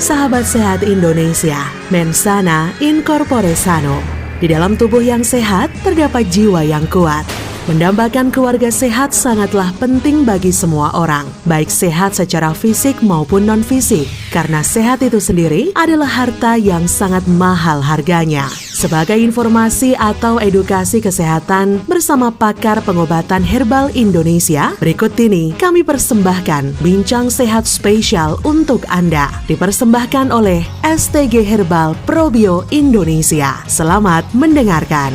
Sahabat sehat Indonesia, mensana in corpore sano. Di dalam tubuh yang sehat, terdapat jiwa yang kuat. Mendambakan keluarga sehat sangatlah penting bagi semua orang, baik sehat secara fisik maupun non-fisik, karena sehat itu sendiri adalah harta yang sangat mahal harganya. Sebagai informasi atau edukasi kesehatan bersama pakar pengobatan herbal Indonesia, berikut ini kami persembahkan Bincang Sehat spesial untuk Anda, dipersembahkan oleh STG Herbal Probio Indonesia. Selamat mendengarkan.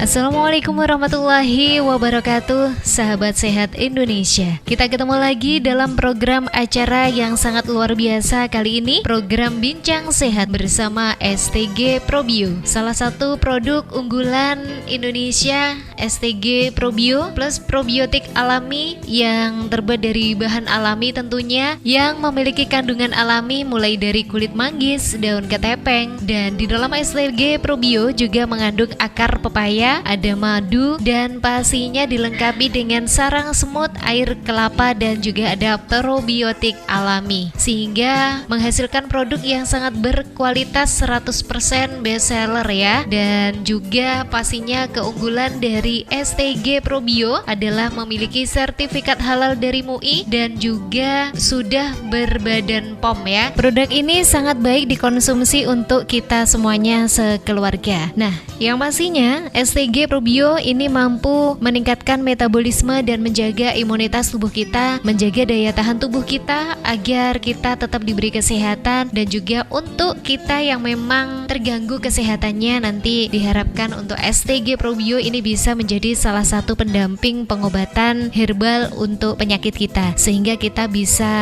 Assalamualaikum warahmatullahi wabarakatuh, sahabat sehat Indonesia. Kita ketemu lagi dalam program acara yang sangat luar biasa kali ini, program Bincang Sehat bersama STG Probio. Salah satu produk unggulan Indonesia, STG Probio plus probiotik alami yang terbuat dari bahan alami tentunya, yang memiliki kandungan alami mulai dari kulit manggis, daun ketepeng, dan di dalam STG Probio juga mengandung akar pepaya, ada madu, dan pastinya dilengkapi dengan sarang semut, air kelapa, dan juga ada probiotik alami, sehingga menghasilkan produk yang sangat berkualitas 100% best seller ya. Dan juga pastinya keunggulan dari STG Probio adalah memiliki sertifikat halal dari MUI dan juga sudah berbadan POM ya. Produk ini sangat baik dikonsumsi untuk kita semuanya sekeluarga. Nah, yang pastinya STG Probio ini mampu meningkatkan metabolisme dan menjaga imunitas tubuh kita, menjaga daya tahan tubuh kita agar kita tetap diberi kesehatan, dan juga untuk kita yang memang terganggu kesehatannya nanti diharapkan untuk STG Probio ini bisa menjadi salah satu pendamping pengobatan herbal untuk penyakit kita, sehingga kita bisa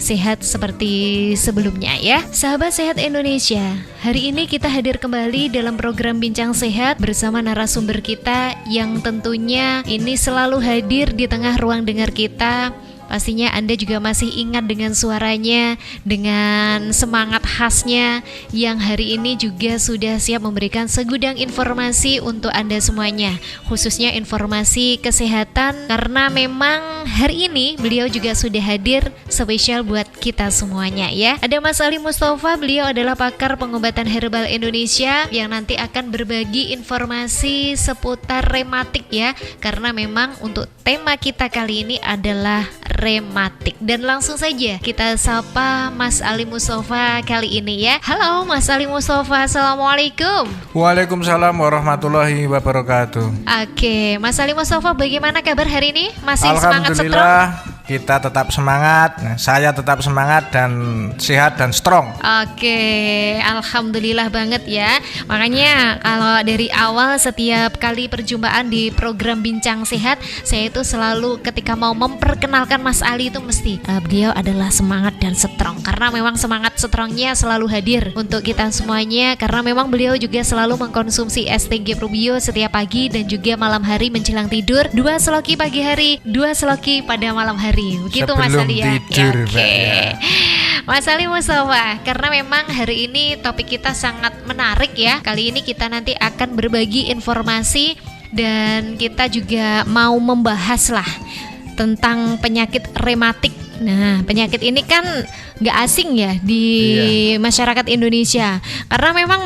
sehat seperti sebelumnya ya. Sahabat sehat Indonesia, hari ini kita hadir kembali dalam program Bincang Sehat bersama narasumber kita yang tentunya ini selalu hadir di tengah ruang dengar kita. Pastinya Anda juga masih ingat dengan suaranya, dengan semangat khasnya yang hari ini juga sudah siap memberikan segudang informasi untuk Anda semuanya, khususnya informasi kesehatan, karena memang hari ini beliau juga sudah hadir spesial buat kita semuanya ya. Ada Mas Ali Mustafa, beliau adalah pakar pengobatan herbal Indonesia yang nanti akan berbagi informasi seputar rematik ya, karena memang untuk tema kita kali ini adalah rematik. Dan langsung saja kita sapa Mas Ali Mustafa kali ini ya. Halo Mas Ali Mustafa, assalamualaikum. Waalaikumsalam warahmatullahi wabarakatuh. Oke, Mas Ali Mustafa, bagaimana kabar hari ini? Masih semangat strong? Alhamdulillah, kita tetap semangat. Saya tetap semangat dan sehat dan strong. Oke, alhamdulillah banget ya. Makanya kalau dari awal setiap kali perjumpaan di program Bincang Sehat, saya itu selalu ketika mau memperkenalkan Mas Ali itu mesti beliau adalah semangat dan strong, karena memang semangat strongnya selalu hadir untuk kita semuanya, karena memang beliau juga selalu mengkonsumsi STG Probio setiap pagi dan juga malam hari menjelang tidur. 2 seloki pagi hari, 2 seloki pada malam hari. Begitu Mas Ali ya. Tidur, Oke. ya. Mas Ali Mustafa, karena memang hari ini topik kita sangat menarik ya. Kali ini kita nanti akan berbagi informasi dan kita juga mau membahas lah tentang penyakit rematik. Nah, penyakit ini kan gak asing ya di masyarakat Indonesia, karena memang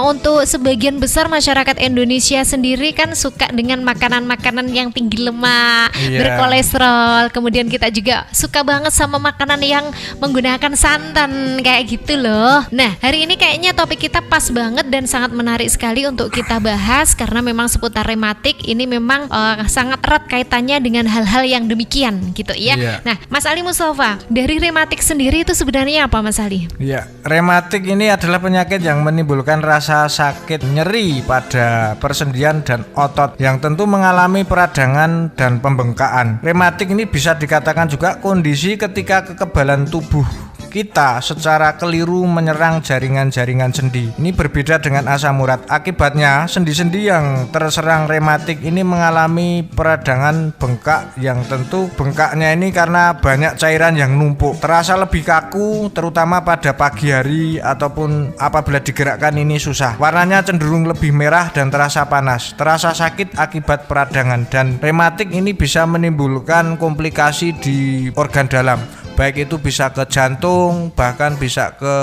untuk sebagian besar masyarakat Indonesia sendiri kan suka dengan makanan-makanan yang tinggi lemak, berkolesterol. Kemudian kita juga suka banget sama makanan yang menggunakan santan kayak gitu loh. Nah, hari ini kayaknya topik kita pas banget dan sangat menarik sekali untuk kita bahas, karena memang seputar rematik ini memang sangat erat kaitannya dengan hal-hal yang demikian gitu ya. Nah, Mas Ali Mustafa, dari rematik sendiri itu sebenarnya apa Mas Ali? Ya, rematik ini adalah penyakit yang menimbulkan rasa sakit nyeri pada persendian dan otot yang tentu mengalami peradangan dan pembengkakan. Rematik ini bisa dikatakan juga kondisi ketika kekebalan tubuh kita secara keliru menyerang jaringan-jaringan sendi. Ini berbeda dengan asam urat. Akibatnya sendi-sendi yang terserang rematik ini mengalami peradangan bengkak, yang tentu bengkaknya ini karena banyak cairan yang numpuk, terasa lebih kaku terutama pada pagi hari ataupun apabila digerakkan ini susah. Warnanya cenderung lebih merah dan terasa panas, terasa sakit akibat peradangan, dan rematik ini bisa menimbulkan komplikasi di organ dalam, baik itu bisa ke jantung, bahkan bisa ke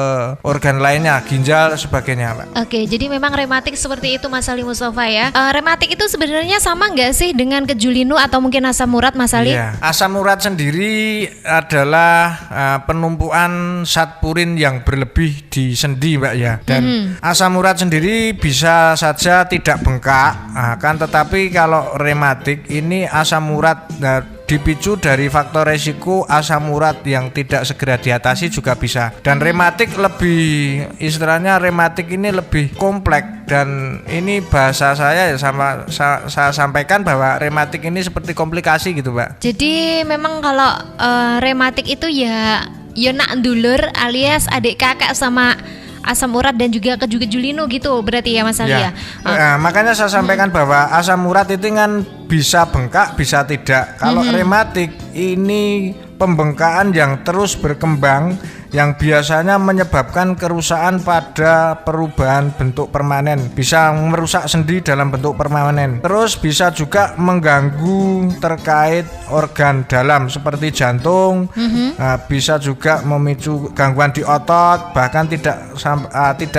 organ lainnya, ginjal, sebagainya, Pak. Oke, jadi memang rematik seperti itu Mas Ali Mustafa ya. Rematik itu sebenarnya sama nggak sih dengan kejulinu atau mungkin asam urat, Mas Ali? Iya. Asam urat sendiri adalah penumpuan zat purin yang berlebih di sendi, Mbak ya. Dan asam urat sendiri bisa saja tidak bengkak, kan tetapi kalau rematik ini asam urat dipicu dari faktor resiko asam urat yang tidak segera diatasi juga bisa. Dan rematik lebih, istilahnya rematik ini lebih kompleks, dan ini bahasa saya ya saya sampaikan bahwa rematik ini seperti komplikasi gitu, Pak. Jadi memang kalau rematik itu ya nak dulur alias adik kakak sama asam urat dan juga kejulinu gitu berarti ya Mas Ali ya. Makanya saya sampaikan bahwa asam urat itu kan bisa bengkak, bisa tidak. Kalau rematik ini pembengkakan yang terus berkembang yang biasanya menyebabkan kerusakan pada perubahan bentuk permanen, bisa merusak sendi dalam bentuk permanen. Terus bisa juga mengganggu terkait organ dalam seperti jantung, bisa juga memicu gangguan di otot, bahkan tidak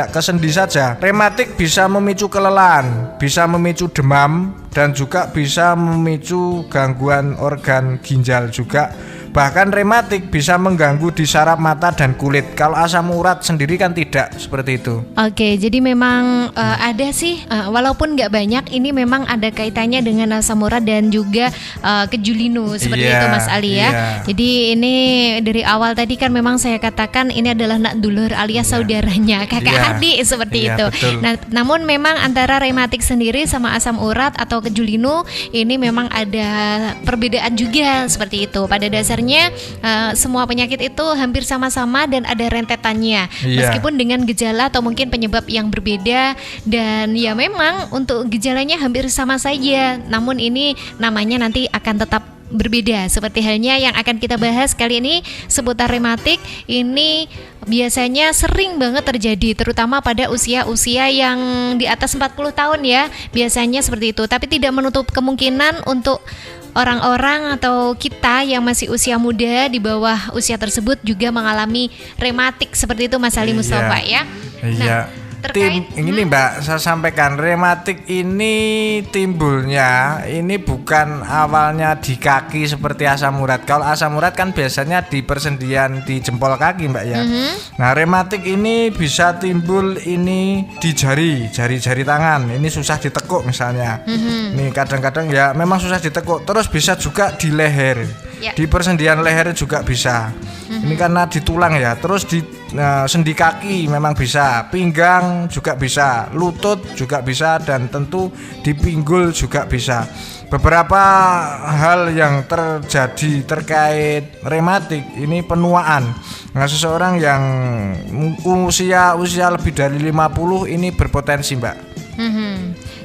ke sendi saja. Rematik bisa memicu kelelahan, bisa memicu demam, dan juga bisa memicu gangguan organ ginjal juga. Bahkan rematik bisa mengganggu di saraf mata dan kulit. Kalau asam urat sendiri kan tidak seperti itu. Oke, jadi memang ada sih, walaupun nggak banyak, ini memang ada kaitannya dengan asam urat dan juga kejulinu seperti itu Mas Ali ya. Jadi ini dari awal tadi kan memang saya katakan ini adalah nak dulur alias saudaranya, kakak adik seperti itu. Betul. Nah, namun memang antara rematik sendiri sama asam urat atau kejulinu ini memang ada perbedaan juga seperti itu. Pada dasarnya semua penyakit itu hampir sama-sama dan ada rentetannya, meskipun dengan gejala atau mungkin penyebab yang berbeda, dan ya memang untuk gejalanya hampir sama saja, namun ini namanya nanti akan tetap berbeda. Seperti halnya yang akan kita bahas kali ini seputar rematik, ini biasanya sering banget terjadi terutama pada usia-usia yang di atas 40 tahun ya, biasanya seperti itu, tapi tidak menutup kemungkinan untuk orang-orang atau kita yang masih usia muda di bawah usia tersebut juga mengalami rematik seperti itu Mas Ali Mustafa ya. Nah, terkait ini Mbak, saya sampaikan rematik ini timbulnya ini bukan awalnya di kaki seperti asam urat. Kalau asam urat kan biasanya di persendian di jempol kaki, Mbak ya. Nah, rematik ini bisa timbul ini di jari tangan. Ini susah ditekuk misalnya. Nih kadang-kadang ya memang susah ditekuk. Terus bisa juga di leher. Di persendian leher juga bisa. Ini karena di tulang ya. Terus di sendi kaki memang bisa, pinggang juga bisa, lutut juga bisa, dan tentu di pinggul juga bisa. Beberapa hal yang terjadi terkait rematik ini penuaan. Nah, seseorang yang usia lebih dari 50 ini berpotensi, Mbak.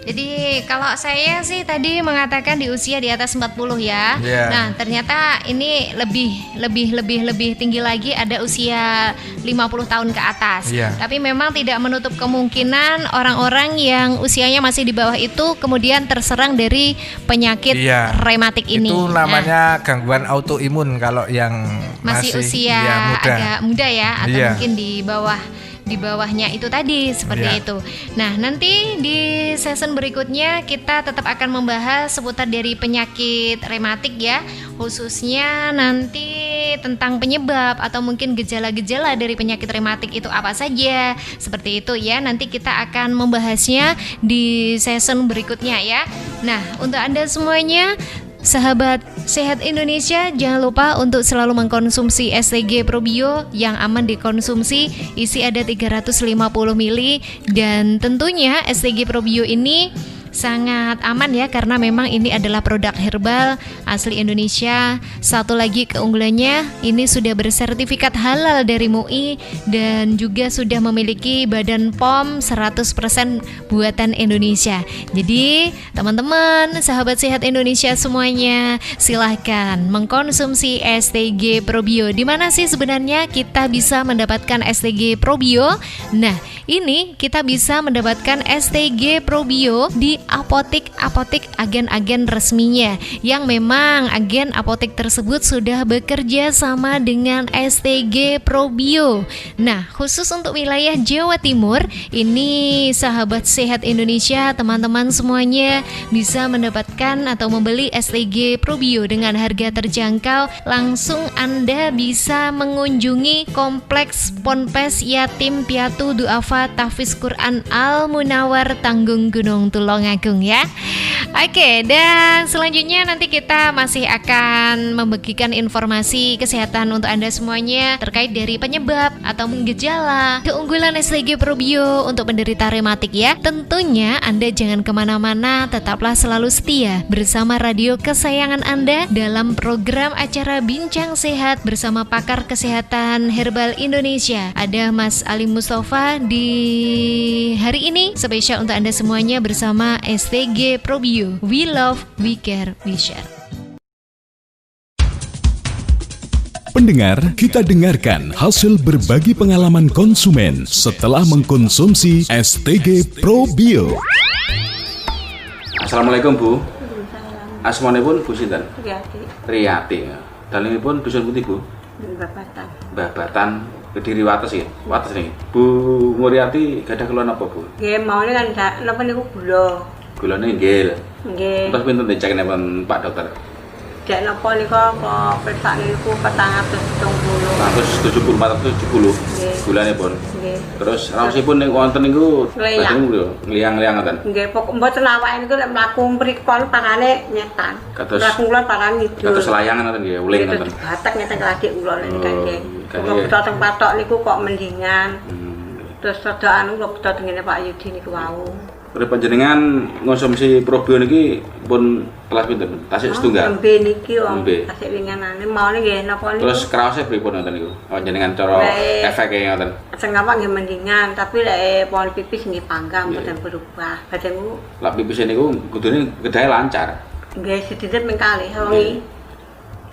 Jadi kalau saya sih tadi mengatakan di usia di atas 40 ya. Nah, ternyata ini lebih tinggi lagi, ada usia 50 tahun ke atas. Tapi memang tidak menutup kemungkinan orang-orang yang usianya masih di bawah itu kemudian terserang dari penyakit rematik ini. Itu namanya gangguan autoimun kalau yang masih usia agak muda ya, atau mungkin di bawahnya itu tadi seperti itu. Nah, nanti di season berikutnya kita tetap akan membahas seputar dari penyakit rematik ya, khususnya nanti tentang penyebab atau mungkin gejala-gejala dari penyakit rematik itu apa saja, seperti itu ya. Nanti kita akan membahasnya di season berikutnya ya. Nah, untuk Anda semuanya, sahabat Sehat Indonesia, jangan lupa untuk selalu mengkonsumsi STG Probio yang aman dikonsumsi. Isi ada 350 ml, dan tentunya STG Probio ini sangat aman ya, karena memang ini adalah produk herbal asli Indonesia. Satu lagi keunggulannya, ini sudah bersertifikat halal dari MUI dan juga sudah memiliki badan POM 100% buatan Indonesia. Jadi teman-teman, sahabat sehat Indonesia semuanya, silahkan mengkonsumsi STG Probio. Di mana sih sebenarnya kita bisa mendapatkan STG Probio? Nah, ini kita bisa mendapatkan STG Probio di apotik agen-agen resminya, yang memang agen apotik tersebut sudah bekerja sama dengan STG Probio. Nah, khusus untuk wilayah Jawa Timur, ini sahabat sehat Indonesia, teman-teman semuanya bisa mendapatkan atau membeli STG Probio dengan harga terjangkau. Langsung Anda bisa mengunjungi Kompleks Ponpes Yatim Piatu Duafa Tahfiz Quran Al Munawar Tanggung Gunung Tulungagung ya. Oke, dan selanjutnya nanti kita masih akan membagikan informasi kesehatan untuk Anda semuanya terkait dari penyebab atau gejala keunggulan STG Probio untuk penderita rematik ya. Tentunya Anda jangan kemana-mana, tetaplah selalu setia bersama radio kesayangan Anda dalam program acara Bincang Sehat bersama pakar kesehatan herbal Indonesia. Ada Mas Ali Mustafa di hari ini spesial untuk Anda semuanya bersama STG Probio. We love, we care, we share. Pendengar, kita dengarkan hasil berbagi pengalaman konsumen setelah mengkonsumsi STG Probio. Assalamualaikum Bu. Asmanipun Bu sinten? Riyati. Riyati. Dalemipun dusun pundi Bu? Babatan. Babatan Kediri Wates ya. Wates niki. Bu Muryati gadah keluhan apa Bu? Nggih, maune kan napa niku gula. Gulane nggih. Nggih. Terus pinten dicekne Pak Dokter? Dek napa nika kok persak niku 470. 470. Gulane pun. Nggih. Terus raosipun ning wonten niku Ngleyang. ngliang-ngliang ngoten. Nggih, pokok mboten awake niku lek mlaku mrikon parane nyetan. Kados- Mlaku kula parane ngidul. Kados layangan ngoten nggih, uling ngoten. Batek ngeten lagi kula niku nggih. kayaknya- Kok teng patok niku kok mendingan. Hmm. Terus rada anu kok tengene Pak Yudi niku wau. Ora panjenengan ngonsumsi Probio niki pun kelas pinten? Tasik setunggal. Nembe niki wong Nembe. tasik winganane maune nggih napa niku. Terus kraosnya pripun ngoten niku? Panjenengan cara Baik. efeke ngoten. Sing apa nggih mendingan, tapi lek pohon pipis nggih panggang Iya. mboten berubah. Badanku Lak pipis niku kudune kedahe lancar. nggih sedikit mengkalih wengi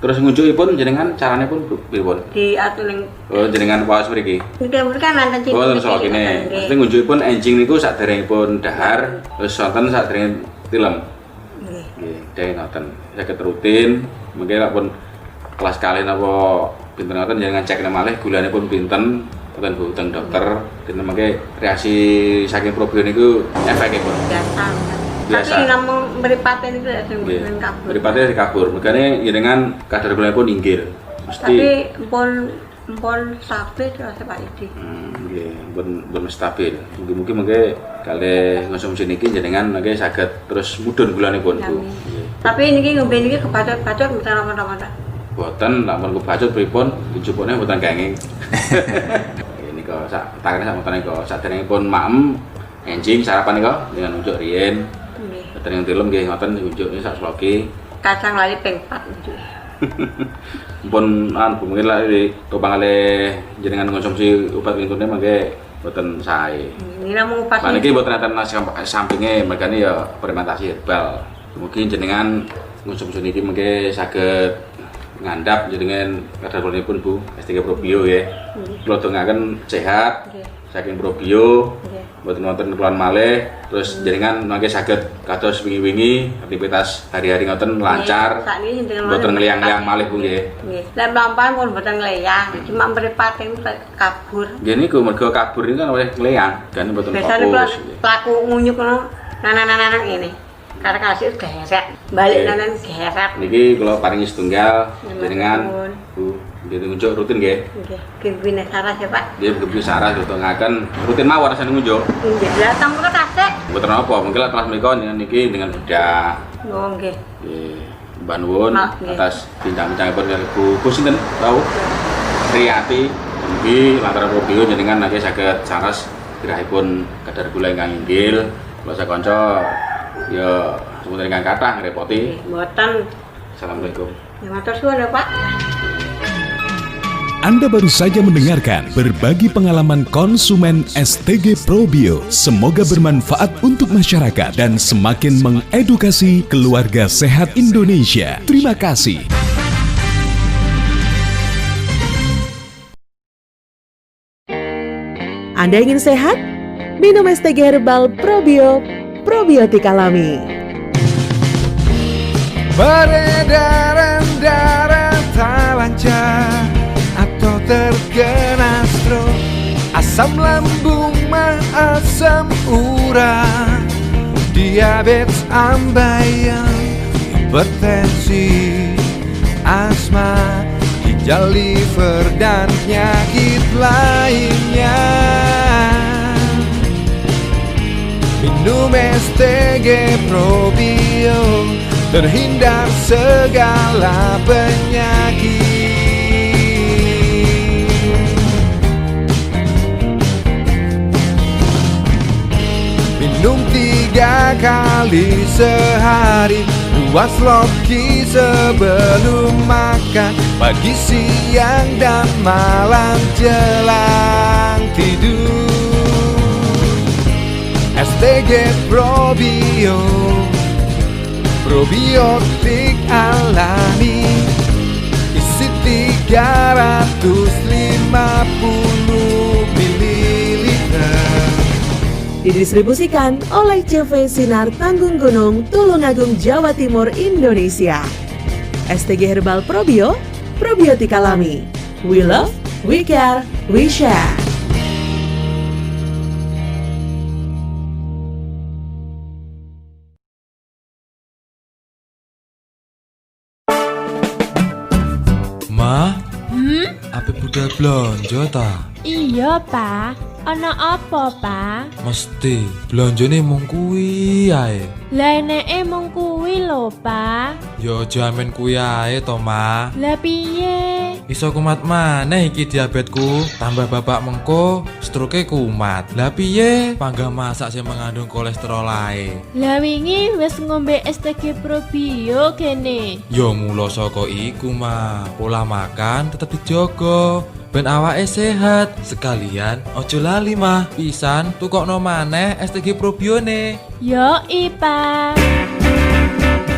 Terus ngunjukipun jenengan carane pun pripun? diatur ning Oh jenengan waos mriki. mungkin kan nanten Oh terus kok kene. Mesti ngunjukipun enjing niku saderengipun dahar, terus wonten saderenge tilem. Nggih. Nggih, dhewe ngoten. Saged rutin, mengki lak pun kelas kalih napa pinten ngoten jenengan cek malih gulane pun pinten. Boten Bu teng dokter, dinten mengki reaksi saking Probio niku efekipun. Biasa. Biasa. Tapi namung mripate niku lek sing Nggih. mboten kabur. Mripate dikabur. Mergane jenengan kadar gulane pun inggil. Mesti Tapi empun stabil terus Pak Yudi. nggih, pun stabil. Mugi-mugi mengke kalih konsumsi niki jenengan mengke saged terus mudhun gulanipun Bu. Amin. Nggih. Tapi niki ngombe niki kebacut-bacut mboten apa-apa. Boten lamun kebacut pripun dijupukne boten kenging. Ini kok sak takane sak motone kok saderengipun maem enjing sarapan nika dengan unjuk riyen. Nggih. Boten yang tilem nggih ngoten unjuk niki sak sloki. Kacang lali ping 4 nggih. Pun mungkin lah topang oleh jenengan konsumsi obat wintune mangke boten sae. Ini namung pas Lan iki boten enten sampinge mergane ya fermentasi herbal. Mungkin jenengan konsumsi niki mangke saged ngandhap jenengan kadar gulunipun Bu, STG Probio nggih. Kula dongaken sehat Nggih. saking Probio. Nggih. Mboten wonten keluhan malih, terus jenengan mangke saged kados wingi-wingi aktivitas hari-hari ngoten lancar. Sakniki jenengan Mboten ngliang-ngliang malih Bu nggih. Nggih. Lek mlampah pun mboten ngleyang, cuma mripate kabur. Nggih niku mergo kabur niku kan oleh ngleang, kan mboten Biasane kula fokus. pelaku ngunyuk ngono nanan-nanan ngene. Karena kasih geret, balik Nggih. nanan geret. Niki kula paringi setunggal Ya, jenengan matur Bu, nggih ngunjuk rutin nggih. Nggih, kimpine saras ya, Pak. Nggih begitu sarah ditongaken rutin mawon rasane ngunjuk. Nggih, datang kok tasik. Mboten napa, mungkin lah kelas menika niki dengan bedah. Oh, nggih. Nggih, mbah nuwun Mak, nggih. atas bincang-bincangipun kali Bu sinten tau? Riyati. Mugi lantaran Probio jenengan nggih saged saras gerahipun kadar gula ingkang inggil. Kula sakanca Ya sebenarnya dengan kata ngerepoti. Mboten. Assalamualaikum. Ya matur suwun lho, Pak. Anda baru saja mendengarkan berbagi pengalaman konsumen STG Probio. Semoga bermanfaat untuk masyarakat dan semakin mengedukasi keluarga sehat Indonesia. Terima kasih. Anda ingin sehat? Minum STG Herbal Probio, probiotik alami. Peredaran darah tak lancar atau terkena stroke, asam lambung mah, asam urat, diabetes, ambeien, hipertensi, asma, ginjal, liver, dan penyakit lainnya. Minum STG Probio, terhindar segala penyakit. Minum 3 kali sehari, 2 sloki sebelum makan, pagi, siang, dan malam jelang tidur. STG Probio, probiotik alami, isi 350 ml. Didistribusikan oleh CV Sinar Tanggung Gunung, Tulungagung, Jawa Timur, Indonesia. STG Herbal Probio, probiotik alami. We love, we care, we share. Ma, apa budal blonjo ta? Iya, Pak. Ana apa, Pak? Mesti blonjone mung kuwi ae. Lah eneke mung kuwi lho, Pak. Ya aja amen kuwi ae to, Ma. Lah piye? Iso kumat maneh iki diabetku, tambah bapak mengko stroke kumat. Lah piye panggah masak sing mengandung kolesterol ae? Lah wingi wis ngombe STG Probio kene. Ya mula saka iku, Ma. Pola makan tetep dijogo. Ben awake sehat. Sekalian ojo lali, Mah. Pisan tukokno maneh STG Probione. Yo, Pak.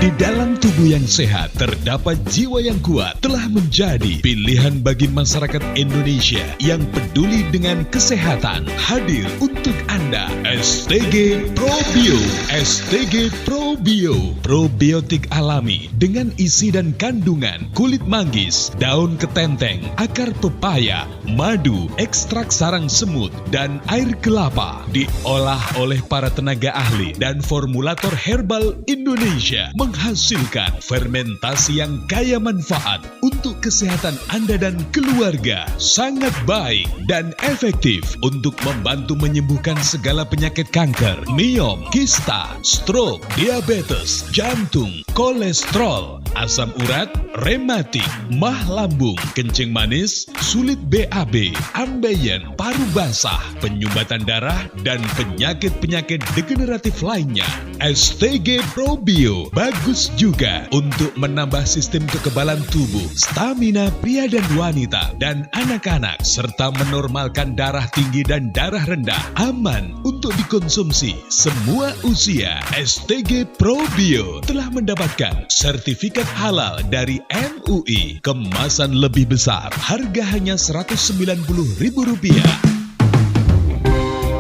Di dalam tubuh yang sehat terdapat jiwa yang kuat telah menjadi pilihan bagi masyarakat Indonesia yang peduli dengan kesehatan. Hadir untuk Anda STG Probio. STG Probio, probiotik alami dengan isi dan kandungan kulit manggis, daun ketenteng, akar pepaya, madu, ekstrak sarang semut, dan air kelapa. Diolah oleh para tenaga ahli dan formulator herbal Indonesia, menghasilkan fermentasi yang kaya manfaat untuk kesehatan Anda dan keluarga. Sangat baik dan efektif untuk membantu menyembuhkan segala penyakit kanker, miom, kista, stroke, diabetes, jantung, kolesterol, asam urat, rematik, mah lambung, kencing manis, sulit BAB, ambeien, paru basah, penyumbatan darah, dan penyakit-penyakit degeneratif lainnya. STG Probio bagus juga untuk menambah sistem kekebalan tubuh, stamina pria dan wanita, dan anak-anak, serta menormalkan darah tinggi dan darah rendah. Aman untuk dikonsumsi semua usia. STG Probio telah mendapatkan sertifikat halal dari MUI. Kemasan lebih besar, harga hanya Rp190.000.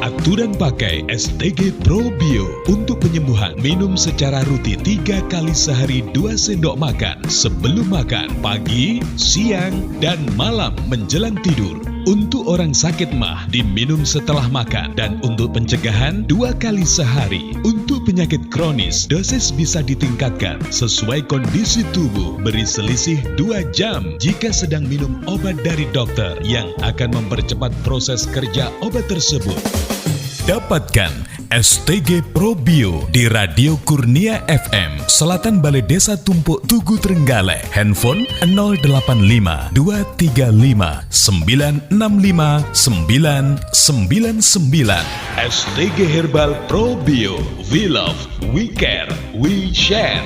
Aturan pakai STG Probio untuk penyembuhan. Minum secara rutin 3 kali sehari 2 sendok makan. Sebelum makan, pagi, siang, dan malam menjelang tidur. Untuk orang sakit mah, diminum setelah makan. Dan untuk pencegahan, 2 kali sehari. Untuk penyakit kronis, dosis bisa ditingkatkan sesuai kondisi tubuh. Beri selisih 2 jam jika sedang minum obat dari dokter yang akan mempercepat proses kerja obat tersebut. Dapatkan STG Probio di Radio Kurnia FM, Selatan Balai Desa Tumpuk Tugu Trenggalek. Handphone 085 235 965 999. STG Herbal Probio. We love, we care, we share.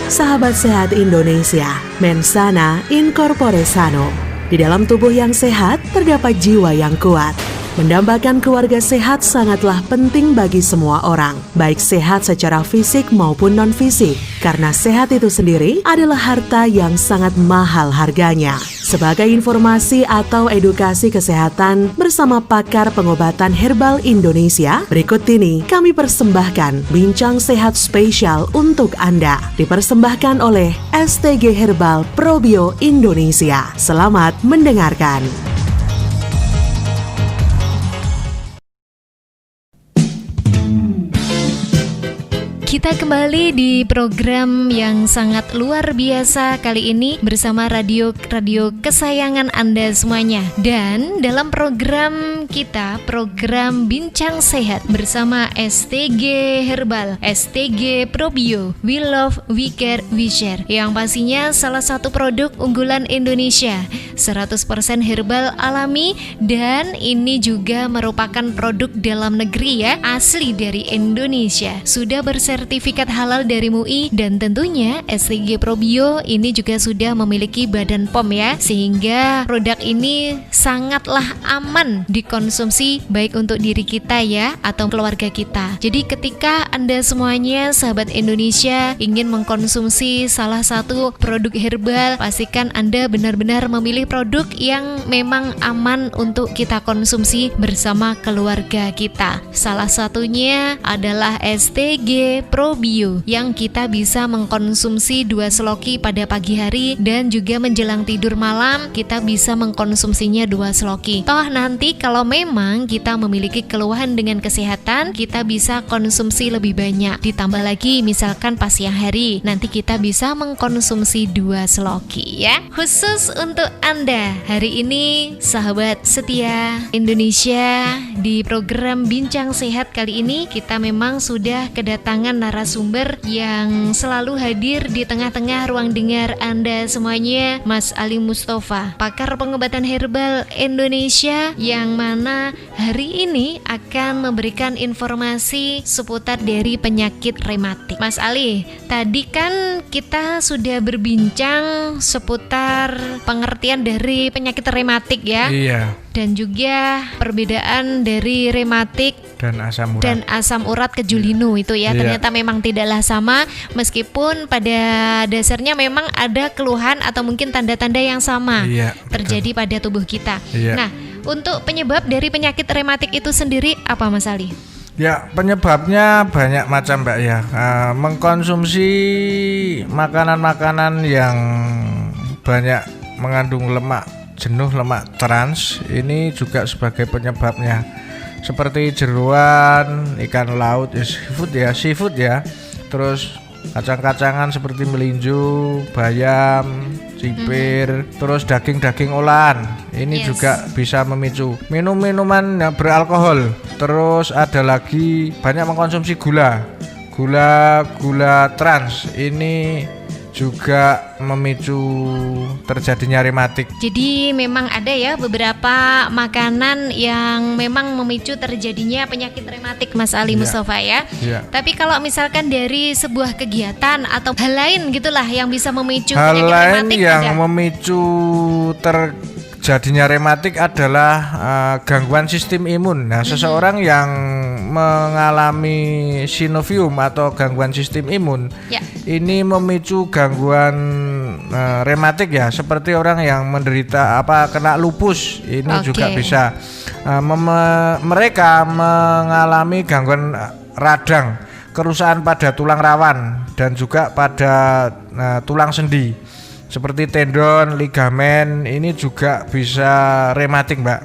Sahabat sehat Indonesia, Mensana in corpore sano. Di dalam tubuh yang sehat, terdapat jiwa yang kuat. Mendambakan keluarga sehat sangatlah penting bagi semua orang, baik sehat secara fisik maupun non-fisik, karena sehat itu sendiri adalah harta yang sangat mahal harganya. Sebagai informasi atau edukasi kesehatan bersama pakar pengobatan herbal Indonesia, berikut ini kami persembahkan Bincang Sehat spesial untuk Anda, dipersembahkan oleh STG Herbal Probio Indonesia. Selamat mendengarkan. Kita kembali di program yang sangat luar biasa kali ini bersama radio kesayangan Anda semuanya. Dan dalam program kita, program Bincang Sehat bersama STG Herbal, STG Probio, We Love, We Care, We Share, yang pastinya salah satu produk unggulan Indonesia, 100% herbal alami, dan ini juga merupakan produk dalam negeri ya, asli dari Indonesia, sudah bersertifikat halal dari MUI, dan tentunya STG Probio ini juga sudah memiliki badan POM ya, sehingga produk ini sangatlah aman dikonsumsi baik untuk diri kita ya atau keluarga kita. Jadi ketika Anda semuanya sahabat Indonesia ingin mengkonsumsi salah satu produk herbal, pastikan Anda benar-benar memilih produk yang memang aman untuk kita konsumsi bersama keluarga kita. Salah satunya adalah STG Probio yang kita bisa mengkonsumsi 2 seloki pada pagi hari dan juga menjelang tidur malam kita bisa mengkonsumsinya 2 seloki. Toh nanti kalau memang kita memiliki keluhan dengan kesehatan, kita bisa konsumsi lebih banyak. Ditambah lagi misalkan pas siang hari, nanti kita bisa mengkonsumsi 2 seloki ya. Khusus untuk Anda hari ini sahabat setia Indonesia, di program Bincang Sehat kali ini kita memang sudah kedatangan narasumber yang selalu hadir di tengah-tengah ruang dengar Anda semuanya, Mas Ali Mustafa, pakar pengobatan herbal Indonesia, yang mana hari ini akan memberikan informasi seputar dari penyakit rematik. Mas Ali, tadi kan kita sudah berbincang seputar pengertian dari penyakit rematik ya. Iya. Dan juga perbedaan dari rematik dan asam urat kejulinu itu ya. Ternyata memang tidaklah sama, meskipun pada dasarnya memang ada keluhan atau mungkin tanda-tanda yang sama terjadi pada tubuh kita. Nah, untuk penyebab dari penyakit rematik itu sendiri apa Mas Ali? Ya, penyebabnya banyak macam Mbak ya. Mengkonsumsi makanan-makanan yang banyak mengandung lemak jenuh, lemak trans, ini juga sebagai penyebabnya. Seperti jeroan, ikan laut, seafood ya. Terus kacang-kacangan seperti melinju, bayam, cipir, terus daging-daging olahan. Ini juga bisa memicu. Minum-minuman yang beralkohol. Terus ada lagi banyak mengkonsumsi gula trans. Ini juga memicu terjadinya rematik. Jadi memang ada ya beberapa makanan yang memang memicu terjadinya penyakit rematik Mas Ali Mustafa ya. Tapi kalau misalkan dari sebuah kegiatan atau hal lain gitulah yang bisa memicu penyakit rematik, yang memicu terjadinya rematik adalah gangguan sistem imun. Nah, seseorang yang mengalami synovium atau gangguan sistem imun ini memicu gangguan rematik ya, seperti orang yang menderita kena lupus ini juga bisa. Mereka mengalami gangguan radang, kerusakan pada tulang rawan dan juga pada tulang sendi seperti tendon, ligamen, ini juga bisa rematik Mbak.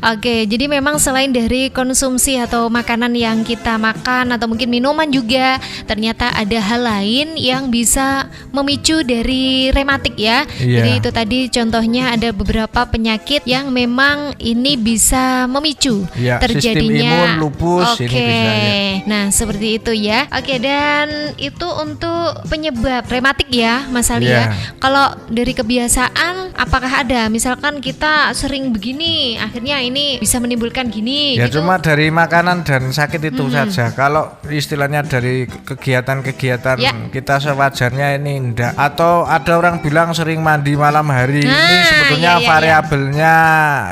Oke, jadi memang selain dari konsumsi atau makanan yang kita makan atau mungkin minuman juga, ternyata ada hal lain yang bisa memicu dari rematik ya. Iya. Jadi itu tadi contohnya ada beberapa penyakit yang memang ini bisa memicu Iya, terjadinya sistem imun, lupus, Oke. ini bisa ya. Nah, seperti itu ya. Oke, dan itu untuk penyebab rematik ya, Mas Ali ya. Iya. Kalau dari kebiasaan apakah ada? Misalkan kita sering begini, akhirnya ini bisa menimbulkan gini Ya gitu. cuma dari makanan dan sakit itu saja. Kalau istilahnya dari kegiatan-kegiatan Ya. kita sewajarnya ini enggak. Atau ada orang bilang sering mandi malam hari. Ini Nah, sebetulnya ya. variabelnya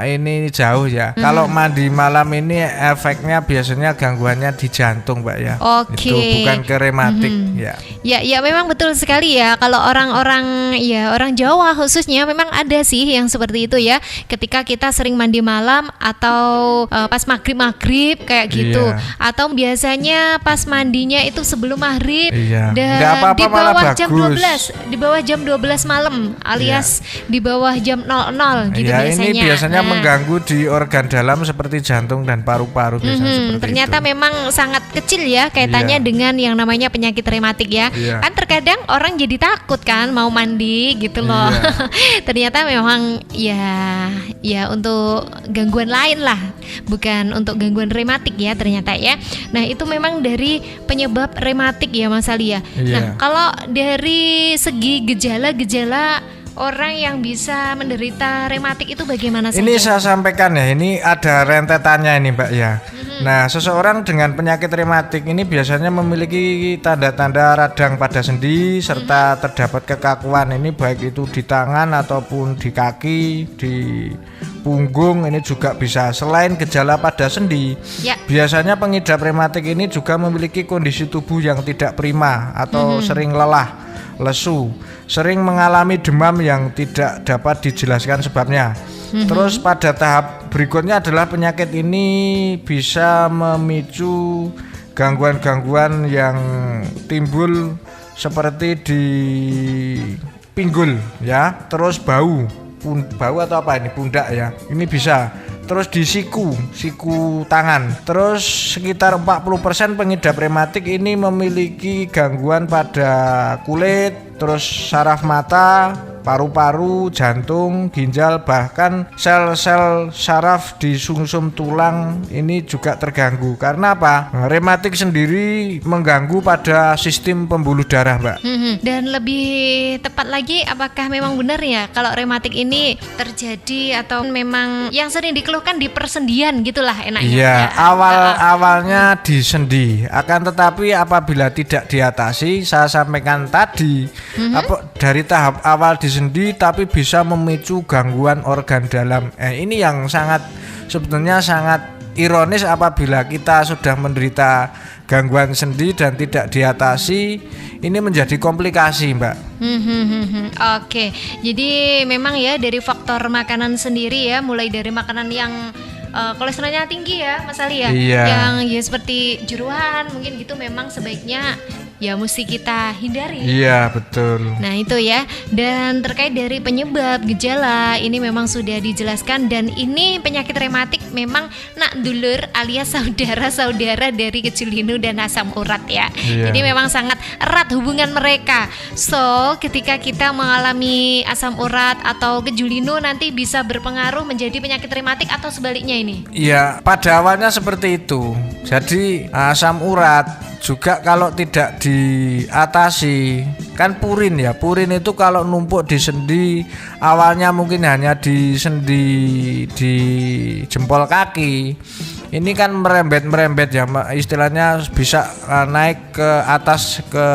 ini jauh ya. Kalau mandi malam ini efeknya biasanya gangguannya di jantung, Mbak ya. Oke. Itu bukan ke rematik ya. Ya memang betul sekali ya. Kalau orang-orang ya orang Jawa khususnya memang ada sih yang seperti itu ya. Ketika kita sering mandi malam atau pas maghrib kayak gitu, Iya. atau biasanya pas mandinya itu sebelum maghrib Iya. dan Nggak apa-apa, di malah bawah jam bagus. 12, di bawah jam 12 malam alias di bawah jam 00 gitu Ya biasanya. ini biasanya Nah. mengganggu di organ dalam seperti jantung dan paru-paru biasanya seperti Ternyata itu. memang sangat kecil ya kaitannya Iya. dengan yang namanya penyakit rematik ya. Iya. Kan terkadang orang jadi takut kan mau mandi gitu loh. Iya. Ternyata memang ya untuk gangguan lain lah, bukan untuk gangguan rematik ya ternyata ya. Nah, itu memang dari penyebab rematik ya Mas Ali ya. Iya. Nah, kalau dari segi gejala-gejala orang yang bisa menderita rematik itu bagaimana saja? Ini saya sampaikan ya, ini ada rentetannya ini Mbak ya. Nah, seseorang dengan penyakit rematik ini biasanya memiliki tanda-tanda radang pada sendi serta terdapat kekakuan ini baik itu di tangan ataupun di kaki, di punggung ini juga bisa. Selain gejala pada sendi, Ya. biasanya pengidap rematik ini juga memiliki kondisi tubuh yang tidak prima atau sering lelah, lesu, sering mengalami demam yang tidak dapat dijelaskan sebabnya. Terus pada tahap berikutnya adalah penyakit ini bisa memicu gangguan-gangguan yang timbul seperti di pinggul ya, terus bau atau apa ini pundak ya, ini bisa. Terus di siku tangan. Terus sekitar 40% pengidap rematik ini memiliki gangguan pada kulit, terus saraf mata, paru-paru, jantung, ginjal, bahkan sel-sel saraf di sumsum tulang ini juga terganggu. Karena apa? Rematik sendiri mengganggu pada sistem pembuluh darah, Mbak. Dan lebih tepat lagi, apakah memang benar ya kalau rematik ini terjadi atau memang yang sering dikeluhkan di persendian gitulah enaknya? Iya, Ya. awalnya di sendi. Akan tetapi apabila tidak diatasi, saya sampaikan tadi, dari tahap awal di sendi tapi bisa memicu gangguan organ dalam. Ini yang sebetulnya sangat ironis apabila kita sudah menderita gangguan sendi dan tidak diatasi, ini menjadi komplikasi, Mbak. Oke, jadi memang ya dari faktor makanan sendiri ya, mulai dari makanan yang kolesterolnya tinggi ya Mas Ali ya, Iya. yang ya seperti jeruan mungkin gitu memang sebaiknya ya mesti kita hindari. Iya, betul. Nah itu ya. Dan terkait dari penyebab gejala ini memang sudah dijelaskan. Dan ini penyakit rematik memang nak dulur alias saudara-saudara dari kejulinu dan asam urat ya. Iya. Jadi memang sangat erat hubungan mereka. So ketika kita mengalami asam urat atau kejulinu nanti bisa berpengaruh menjadi penyakit rematik atau sebaliknya ini. Iya, pada awalnya seperti itu. Jadi asam urat juga kalau tidak diatasi, kan purin ya. Purin itu kalau numpuk di sendi, awalnya mungkin hanya di sendi di jempol kaki. Ini kan merembet ya, istilahnya bisa naik ke atas ke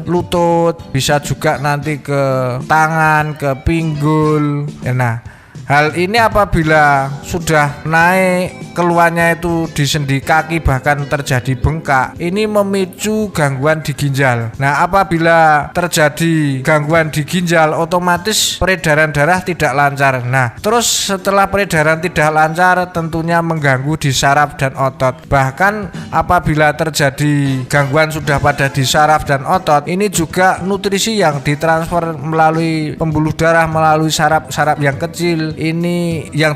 lutut, bisa juga nanti ke tangan, ke pinggul. Nah, hal ini apabila sudah naik keluarnya itu di sendi kaki bahkan terjadi bengkak, ini memicu gangguan di ginjal. Nah, apabila terjadi gangguan di ginjal, otomatis peredaran darah tidak lancar. Nah, terus setelah peredaran tidak lancar tentunya mengganggu di saraf dan otot. Bahkan apabila terjadi gangguan sudah pada di saraf dan otot, ini juga nutrisi yang ditransfer melalui pembuluh darah melalui saraf-saraf yang kecil ini yang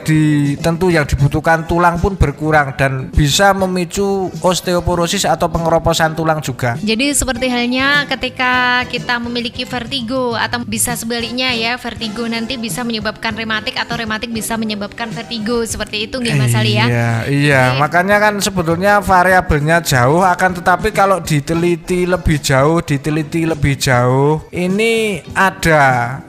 tentu yang dibutuhkan tulang pun berkurang dan bisa memicu osteoporosis atau pengeroposan tulang juga. Jadi seperti halnya ketika kita memiliki vertigo atau bisa sebaliknya ya, vertigo nanti bisa menyebabkan rematik atau rematik bisa menyebabkan vertigo, seperti itu nggih Mas Ali ya? Iya, makanya kan sebetulnya variabelnya jauh, akan tetapi kalau diteliti lebih jauh ini ada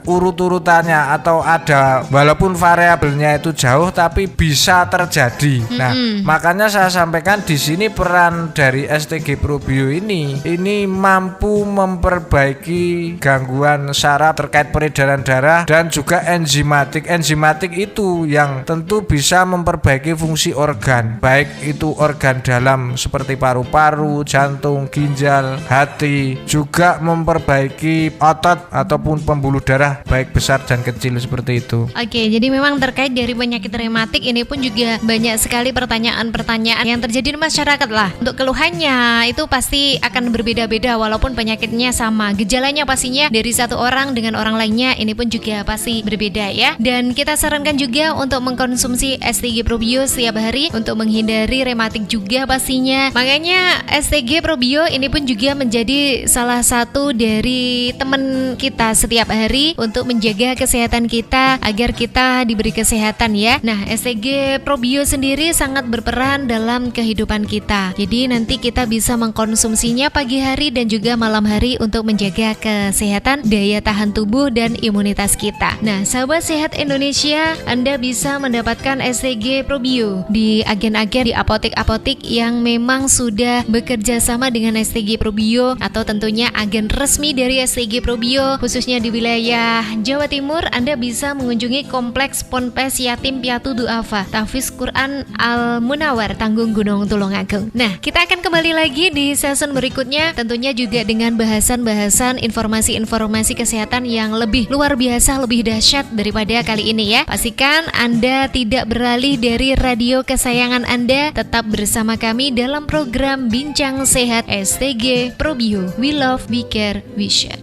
urut-urutannya atau ada, walaupun variabelnya itu jauh tapi bisa terjadi. Nah, makanya saya sampaikan di sini peran dari STG Probio ini mampu memperbaiki gangguan saraf terkait peredaran darah dan juga enzimatik. Enzimatik itu yang tentu bisa memperbaiki fungsi organ, baik itu organ dalam seperti paru-paru, jantung, ginjal, hati, juga memperbaiki otot ataupun pembuluh darah baik besar dan kecil seperti itu. Oke, jadi memang terkait dari penyakit rematik ini pun juga banyak sekali pertanyaan-pertanyaan yang terjadi di masyarakat lah. Untuk keluhannya itu pasti akan berbeda-beda walaupun penyakitnya sama. Gejalanya pastinya dari satu orang dengan orang lainnya ini pun juga pasti berbeda ya. Dan kita sarankan juga untuk mengkonsumsi STG Probio setiap hari untuk menghindari rematik juga pastinya. Makanya STG Probio ini pun juga menjadi salah satu dari teman kita setiap hari untuk menjaga kesehatan kita agar kita diberi kesehatan ya. Nah, STG Probio sendiri sangat berperan dalam kehidupan kita. Jadi nanti kita bisa mengkonsumsinya pagi hari dan juga malam hari untuk menjaga kesehatan, daya tahan tubuh dan imunitas kita. Nah, sahabat sehat Indonesia, Anda bisa mendapatkan STG Probio di agen-agen, di apotek-apotek yang memang sudah bekerja sama dengan STG Probio atau tentunya agen resmi dari STG Probio khususnya di wilayah Jawa Timur. Anda bisa mengunjungi Kompleks Ponpes Yatim Piatu Duafa Tahfiz Quran Al Munawar Tanggung Gunung Tulungagung. Nah, kita akan kembali lagi di season berikutnya tentunya juga dengan bahasan-bahasan informasi-informasi kesehatan yang lebih luar biasa, lebih dahsyat daripada kali ini ya. Pastikan Anda tidak beralih dari radio kesayangan Anda, tetap bersama kami dalam program Bincang Sehat STG Probio. We love, we care, we share.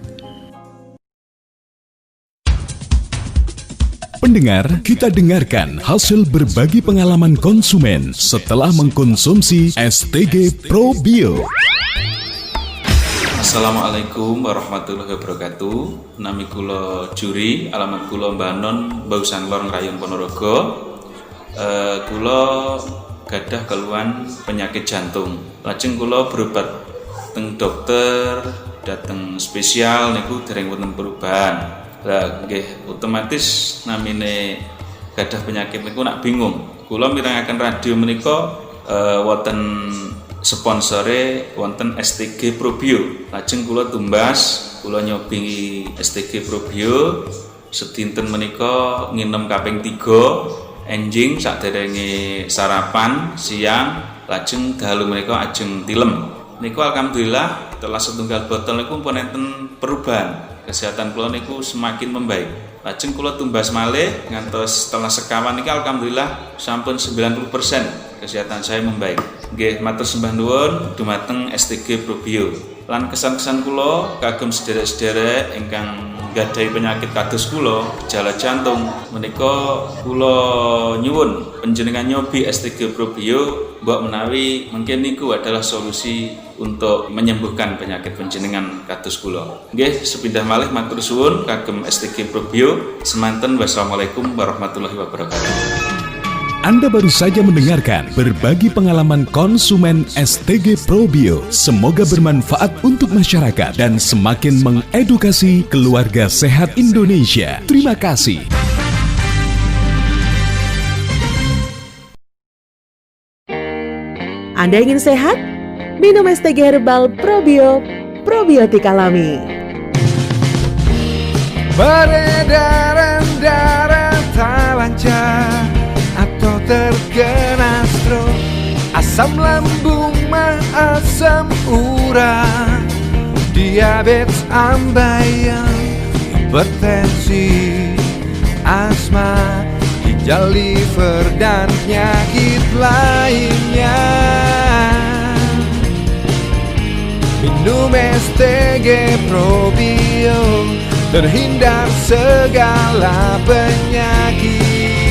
Pendengar, kita dengarkan hasil berbagi pengalaman konsumen setelah mengkonsumsi STG Probio. Assalamualaikum warahmatullahi wabarakatuh. Nami kula Juri, alamat kula Banon, Bausan Lor Rayon Ponorogo. Kula gadah keluhan penyakit jantung. Lajeng kula berobat teng dokter, dateng spesial niku dereng wonten perubahan. Lah nggih otomatis namine gadah penyakit niku nak bingung. Kula mirengaken radio menika wonten sponsore wonten STG Probio. Lajeng kula tumbas, kula nyobi STG Probio sedinten menika nginem kaping 3 enjing saderenge sarapan siang, lajeng dalu menika ajeng tilem. Niku alhamdulillah telah setunggal botol niku pun enten perubahan. Kesehatan kula niku semakin membaik. Lajeng kula tumbas malih ngantos setelah sekawan niki alhamdulillah sampun 90% kesehatan saya membaik. Nggih, matur sembah nuwun dumateng STG Probio. Lan kesan-kesan kula kagem sederek-sederek ingkang gadhahi penyakit kados kula, gejala jantung, menika kula nyuwun panjenengan nyobi STG Probio, mbok menawi mungkin niku adalah solusi untuk menyembuhkan penyakit panjenengan kados kula. Nggih, sepindah malih matur suwun kagem STG Probio. Semanten, wassalamualaikum warahmatullahi wabarakatuh. Anda baru saja mendengarkan berbagi pengalaman konsumen STG Probio. Semoga bermanfaat untuk masyarakat dan semakin mengedukasi keluarga sehat Indonesia. Terima kasih. Anda ingin sehat? Minum STG Herbal Probio, probiotik alami. Peredaran darah tak lancar atau terkena stroke, asam lambung mah, asam urat, diabetes, ambeien, hipertensi, asma, ginjal, liver, dan penyakit lainnya. Minum STG Probio, terhindar segala penyakit.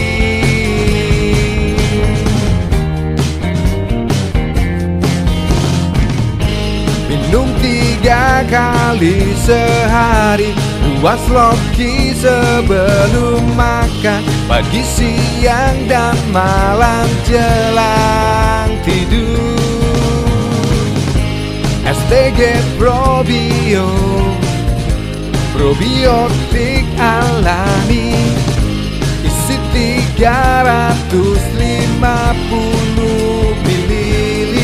Minum 3 kali sehari, puas loki sebelum makan, pagi, siang, dan malam jelang tidur. STG Probio, probiotik alami, isi 350 ml.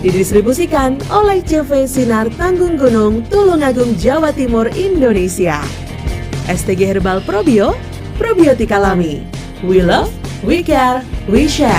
Didistribusikan oleh CV Sinar Tanggung Gunung, Tulungagung, Jawa Timur, Indonesia. STG Herbal Probio, probiotik alami. We love, we care, we share.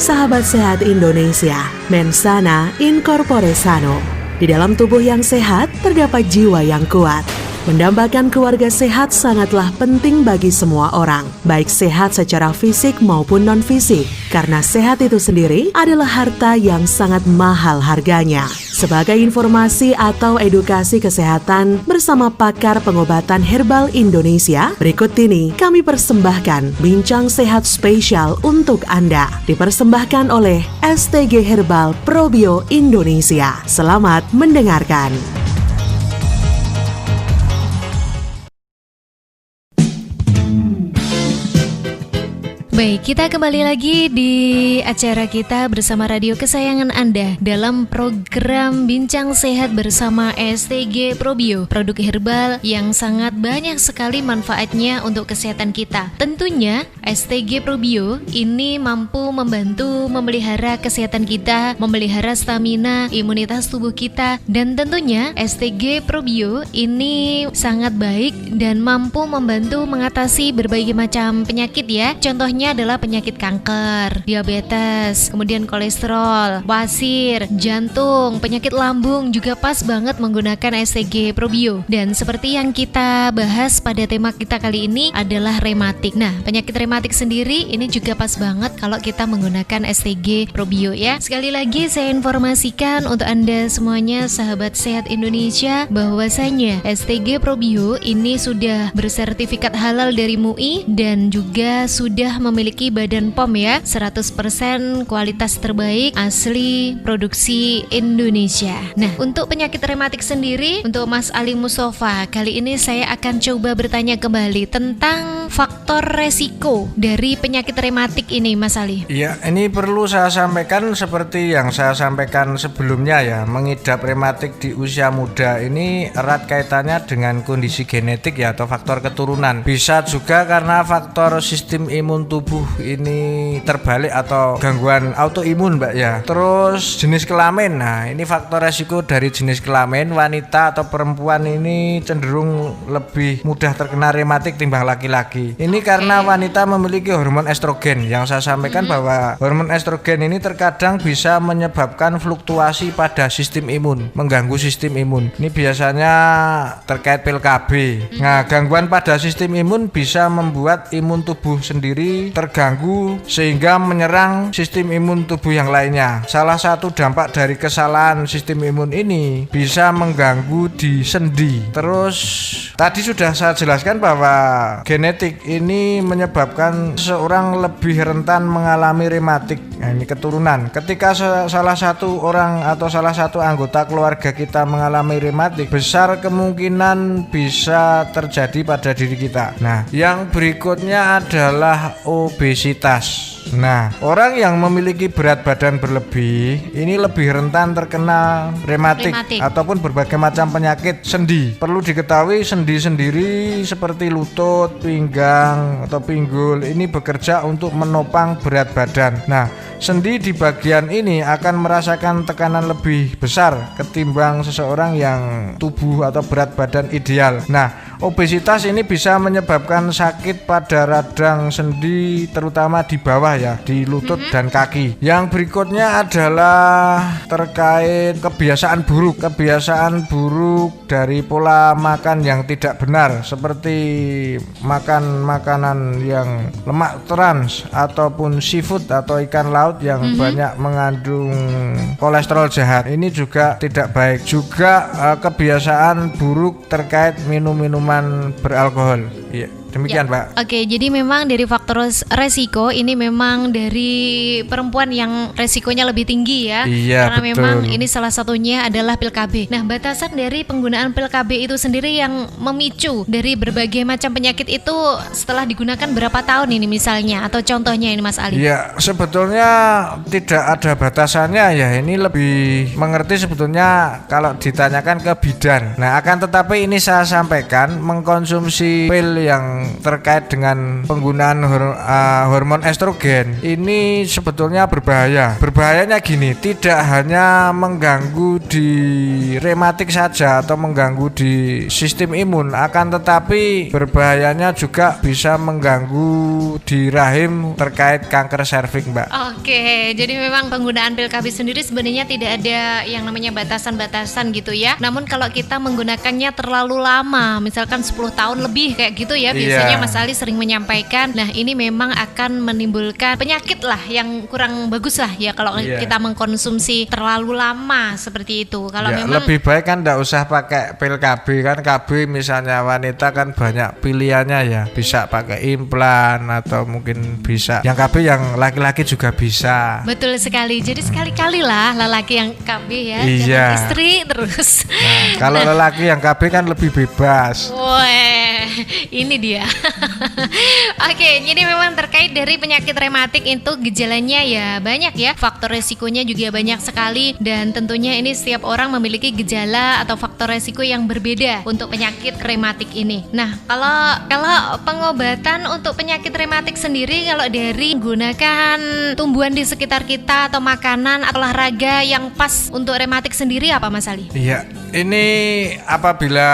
Sahabat sehat Indonesia, Mensana Incorpore Sano. Di dalam tubuh yang sehat, terdapat jiwa yang kuat. Mendambakan keluarga sehat sangatlah penting bagi semua orang, baik sehat secara fisik maupun non-fisik, karena sehat itu sendiri adalah harta yang sangat mahal harganya. Sebagai informasi atau edukasi kesehatan bersama pakar pengobatan herbal Indonesia, berikut ini kami persembahkan Bincang Sehat spesial untuk Anda, dipersembahkan oleh STG Herbal Probio Indonesia. Selamat mendengarkan. Baik, kita kembali lagi di acara kita bersama radio kesayangan Anda dalam program Bincang Sehat bersama STG Probio, produk herbal yang sangat banyak sekali manfaatnya untuk kesehatan kita. Tentunya STG Probio ini mampu membantu memelihara kesehatan kita, memelihara stamina, imunitas tubuh kita, dan tentunya STG Probio ini sangat baik dan mampu membantu mengatasi berbagai macam penyakit ya. Contohnya adalah penyakit kanker, diabetes, kemudian kolesterol, wasir, jantung, penyakit lambung juga pas banget menggunakan STG Probio. Dan seperti yang kita bahas pada tema kita kali ini adalah rematik. Nah, penyakit rematik sendiri ini juga pas banget kalau kita menggunakan STG Probio ya. Sekali lagi saya informasikan untuk Anda semuanya sahabat sehat Indonesia bahwasanya STG Probio ini sudah bersertifikat halal dari MUI dan juga sudah memiliki badan POM ya, 100% kualitas terbaik, asli produksi Indonesia. Nah, untuk penyakit rematik sendiri, untuk Mas Ali Mustafa, kali ini saya akan coba bertanya kembali tentang faktor resiko dari penyakit rematik ini, Mas Ali. Iya, ini perlu saya sampaikan seperti yang saya sampaikan sebelumnya ya, mengidap rematik di usia muda ini erat kaitannya dengan kondisi genetik ya atau faktor keturunan. Bisa juga karena faktor sistem imun tubuh ini terbalik atau gangguan autoimun Mbak ya. Terus jenis kelamin, nah ini faktor resiko dari jenis kelamin, wanita atau perempuan ini cenderung lebih mudah terkena rematik timbang laki-laki. Ini karena wanita memiliki hormon estrogen. Yang saya sampaikan bahwa hormon estrogen ini terkadang bisa menyebabkan fluktuasi pada sistem imun, mengganggu sistem imun. Ini biasanya terkait pil KB. Nah, gangguan pada sistem imun bisa membuat imun tubuh sendiri terganggu sehingga menyerang sistem imun tubuh yang lainnya. Salah satu dampak dari kesalahan sistem imun ini bisa mengganggu di sendi. Terus tadi sudah saya jelaskan bahwa genetik ini menyebabkan seseorang lebih rentan mengalami rematik. Nah, ini keturunan. Ketika salah satu orang atau salah satu anggota keluarga kita mengalami rematik, besar kemungkinan bisa terjadi pada diri kita. Nah, yang berikutnya adalah obesitas. Nah, orang yang memiliki berat badan berlebih ini lebih rentan terkena rematik ataupun berbagai macam penyakit sendi. Perlu diketahui sendi sendiri seperti lutut, pinggang atau pinggul ini bekerja untuk menopang berat badan. Nah, sendi di bagian ini akan merasakan tekanan lebih besar ketimbang seseorang yang tubuh atau berat badan ideal. Nah, obesitas ini bisa menyebabkan sakit pada radang sendi terutama di bawah ya, di lutut dan kaki. Yang berikutnya adalah terkait kebiasaan buruk dari pola makan yang tidak benar, seperti makan makanan yang lemak trans ataupun seafood atau ikan laut yang banyak mengandung kolesterol jahat. Ini juga tidak baik. Juga kebiasaan buruk terkait minum-minuman beralkohol. Iya. Demikian, Pak. Oke, jadi memang dari faktor resiko ini memang dari perempuan yang resikonya lebih tinggi ya. Iya, karena betul. memang ini salah satunya adalah pil KB. Nah, batasan dari penggunaan pil KB itu sendiri yang memicu dari berbagai macam penyakit itu setelah digunakan berapa tahun ini misalnya, atau contohnya ini Mas Ali? Ya, sebetulnya tidak ada batasannya ya. Ini lebih mengerti sebetulnya kalau ditanyakan ke bidan. Nah, akan tetapi ini saya sampaikan, mengkonsumsi pil yang terkait dengan penggunaan hormon estrogen ini sebetulnya berbahaya. Berbahayanya gini, tidak hanya mengganggu di rematik saja atau mengganggu di sistem imun, akan tetapi berbahayanya juga bisa mengganggu di rahim terkait kanker serviks, Mbak. Oke, jadi memang penggunaan pil KB sendiri sebenarnya tidak ada yang namanya batasan-batasan gitu ya. Namun kalau kita menggunakannya terlalu lama, misalkan 10 tahun lebih kayak gitu ya, biasanya Mas Ali sering menyampaikan, nah ini memang akan menimbulkan penyakit lah yang kurang bagus lah ya kalau kita mengkonsumsi terlalu lama seperti itu. Kalau memang lebih baik kan enggak usah pakai pil KB. Kan KB misalnya wanita kan banyak pilihannya ya, bisa pakai implan atau mungkin bisa yang KB, yang laki-laki juga bisa. Betul sekali. Jadi sekali-kali lah lelaki yang KB ya, Iya. jangan istri terus. Nah, kalau lelaki yang KB kan lebih bebas. Wah, ini dia. Oke, jadi memang terkait dari penyakit rematik itu gejalanya ya banyak ya, faktor resikonya juga banyak sekali, dan tentunya ini setiap orang memiliki gejala atau faktor resiko yang berbeda untuk penyakit rematik ini. Nah, kalau pengobatan untuk penyakit rematik sendiri, kalau dari menggunakan tumbuhan di sekitar kita atau makanan atau olahraga yang pas untuk rematik sendiri apa Mas Ali? Iya, ini apabila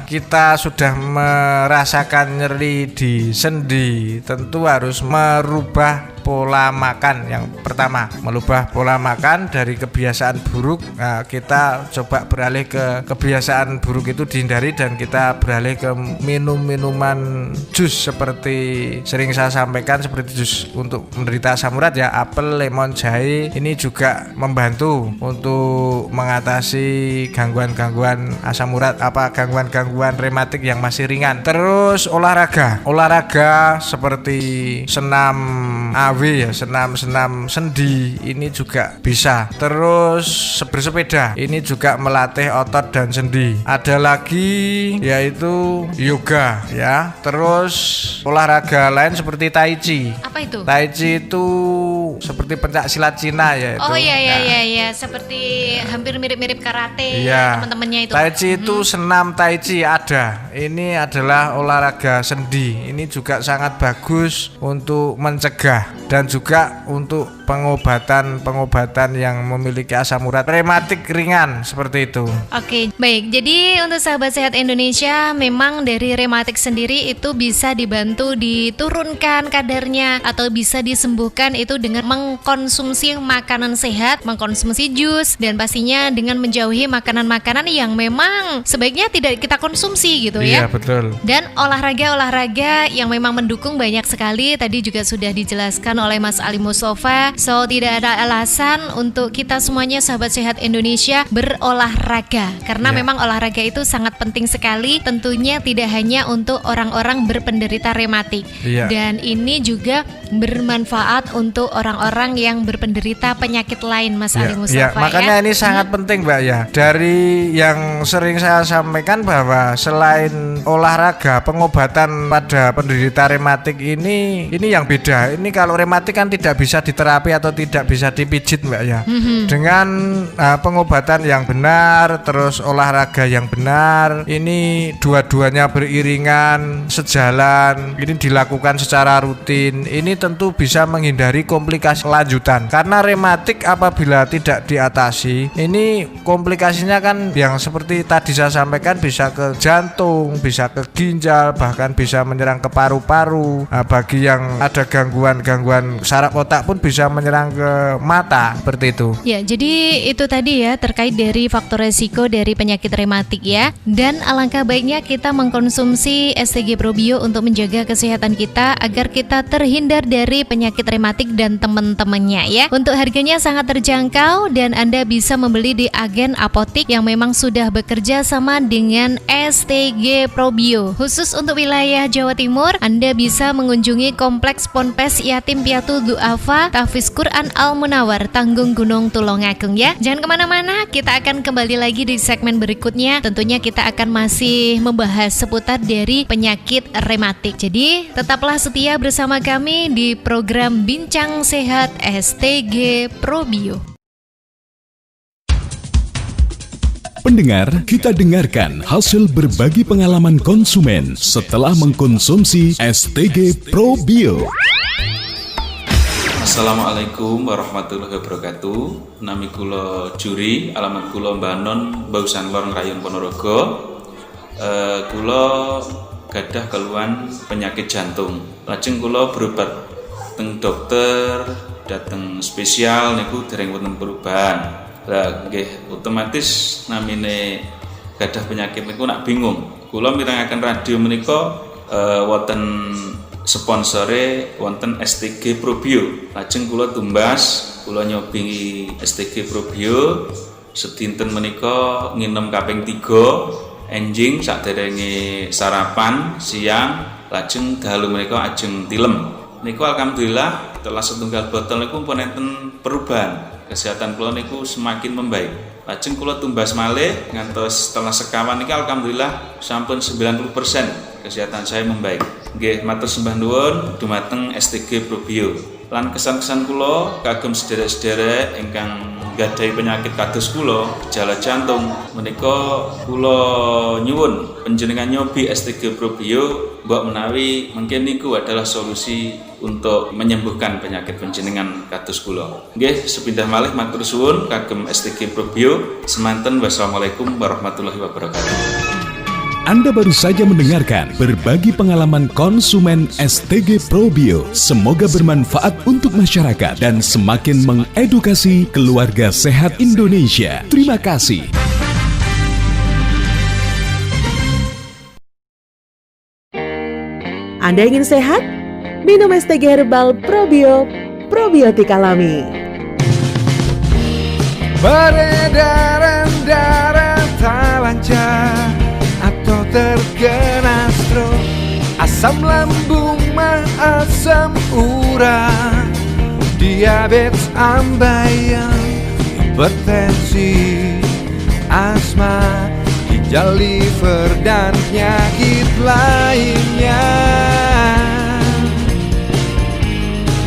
kita sudah merasakan nyeri di sendi, tentu harus merubah pola makan. Yang pertama, merubah pola makan dari kebiasaan buruk. Nah, kita coba beralih ke kebiasaan buruk itu dihindari dan kita beralih ke minum-minuman jus seperti sering saya sampaikan, seperti jus untuk menderita asam urat ya, apel, lemon, jahe. Ini juga membantu untuk mengatasi gangguan-gangguan asam urat, gangguan-gangguan rematik yang masih ringan. Terus olahraga seperti senam AW ya, senam sendi ini juga bisa. Terus bersepeda ini juga melatih otot dan sendi. Ada lagi yaitu yoga ya. Terus olahraga lain seperti tai chi. Apa itu? Tai chi itu seperti pencak silat Cina ya itu. Oh iya, seperti hampir mirip-mirip karate teman-temannya itu. Tai chi itu senam tai chi ada. Ini adalah olahraga sendi. Ini juga sangat bagus untuk mencegah dan juga untuk pengobatan yang memiliki asam urat rematik ringan seperti itu. Oke, baik. Jadi untuk sahabat sehat Indonesia, memang dari rematik sendiri itu bisa dibantu diturunkan kadarnya atau bisa disembuhkan itu dengan mengkonsumsi makanan sehat, mengkonsumsi jus, dan pastinya dengan menjauhi makanan-makanan yang memang sebaiknya tidak kita konsumsi gitu ya. Iya, betul. Dan olahraga yang memang mendukung banyak sekali, tadi juga sudah dijelaskan oleh Mas Ali Mustafa. So tidak ada alasan untuk kita semuanya sahabat sehat Indonesia berolahraga, karena memang olahraga itu sangat penting sekali, tentunya tidak hanya untuk orang-orang berpenderita rematik, dan ini juga bermanfaat untuk orang-orang yang berpenderita penyakit lain Mas Ali Mustafa. Makanya ini sangat penting Mbak ya. Dari yang sering saya sampaikan bahwa selain olahraga, pengobatan pada penderita rematik ini yang beda. Ini kalau rematik kan tidak bisa diterapi atau tidak bisa dipijit Mbak ya. Dengan pengobatan yang benar, terus olahraga yang benar, ini dua-duanya beriringan, sejalan, ini dilakukan secara rutin, ini tentu bisa menghindari komplikasi lanjutan. Karena rematik apabila tidak diatasi, ini komplikasinya kan yang seperti tadi saya sampaikan, bisa ke jantung, bisa ke ginjal, bahkan bisa menyerang ke paru-paru. Nah, bagi yang ada gangguan saraf otak pun bisa menyerang ke mata, seperti itu. Ya, jadi itu tadi ya terkait dari faktor resiko dari penyakit rematik ya. Dan alangkah baiknya kita mengkonsumsi STG Probio untuk menjaga kesehatan kita agar kita terhindar dari penyakit rematik dan teman-temannya ya. Untuk harganya sangat terjangkau dan Anda bisa membeli di agen apotik yang memang sudah bekerja sama dengan STG Probio. Khusus untuk wilayah Jawa Timur, Anda bisa mengunjungi Kompleks Ponpes Yatim Piatu Du'afa Tahfiz Quran Al Munawar, Tanggung Gunung Tulungagung ya. Jangan kemana-mana, kita akan kembali lagi di segmen berikutnya. Tentunya kita akan masih membahas seputar dari penyakit rematik. Jadi tetaplah setia bersama kami di program Bincang Sehat STG Probio. Pendengar, kita dengarkan hasil berbagi pengalaman konsumen setelah mengkonsumsi STG Probio. Assalamualaikum warahmatullahi wabarakatuh. Nami kula Juri, alamat kula Mbanon, Bausan Lor Rayon Ponorogo. Kula gadah keluhan penyakit jantung. Lajeng kula berobat teng dokter, dateng spesial niku dereng wonten perubahan. Lah nggih otomatis namine gadah penyakit niku nak bingung. Kula mirengaken radio menika wonten sponsore wonten STG Probio. Lajeng kula tumbas, kula nyobi STG Probio sedinten menika nginem kaping 3 enjing saderenge sarapan siang, lajeng dalu menika ajeng tilem. Niku alhamdulillah telah setunggal botol niku pun enten perubahan. Kesehatan kula niku semakin membaik. Lajeng kula tumbas malih ngantos setelah sekawan niki alhamdulillah sampun 90% kesehatan saya membaik. Nggih, matur sembah nuwun dumateng STG Probio. Lan kesan-kesan kula kagem sederek-sederek ingkang gadhahi penyakit kados kula, gejala jantung, menika kula nyuwun panjenengan nyobi STG Probio, mbok menawi mungkin niku adalah solusi untuk menyembuhkan penyakit panjenengan kados kula. Nggih, sepindah malih matur suwun kagem STG Probio. Semanten, wassalamualaikum warahmatullahi wabarakatuh. Anda baru saja mendengarkan berbagi pengalaman konsumen STG Probio. Semoga bermanfaat untuk masyarakat dan semakin mengedukasi keluarga sehat Indonesia. Terima kasih. Anda ingin sehat? Minum STG Herbal Probio, probiotik alami. Peredaran darah tak lancar atau terkena stroke, asam lambung mah, asam urat, diabetes ambeien, hipertensi, asma, ginjal, liver, dan penyakit lainnya.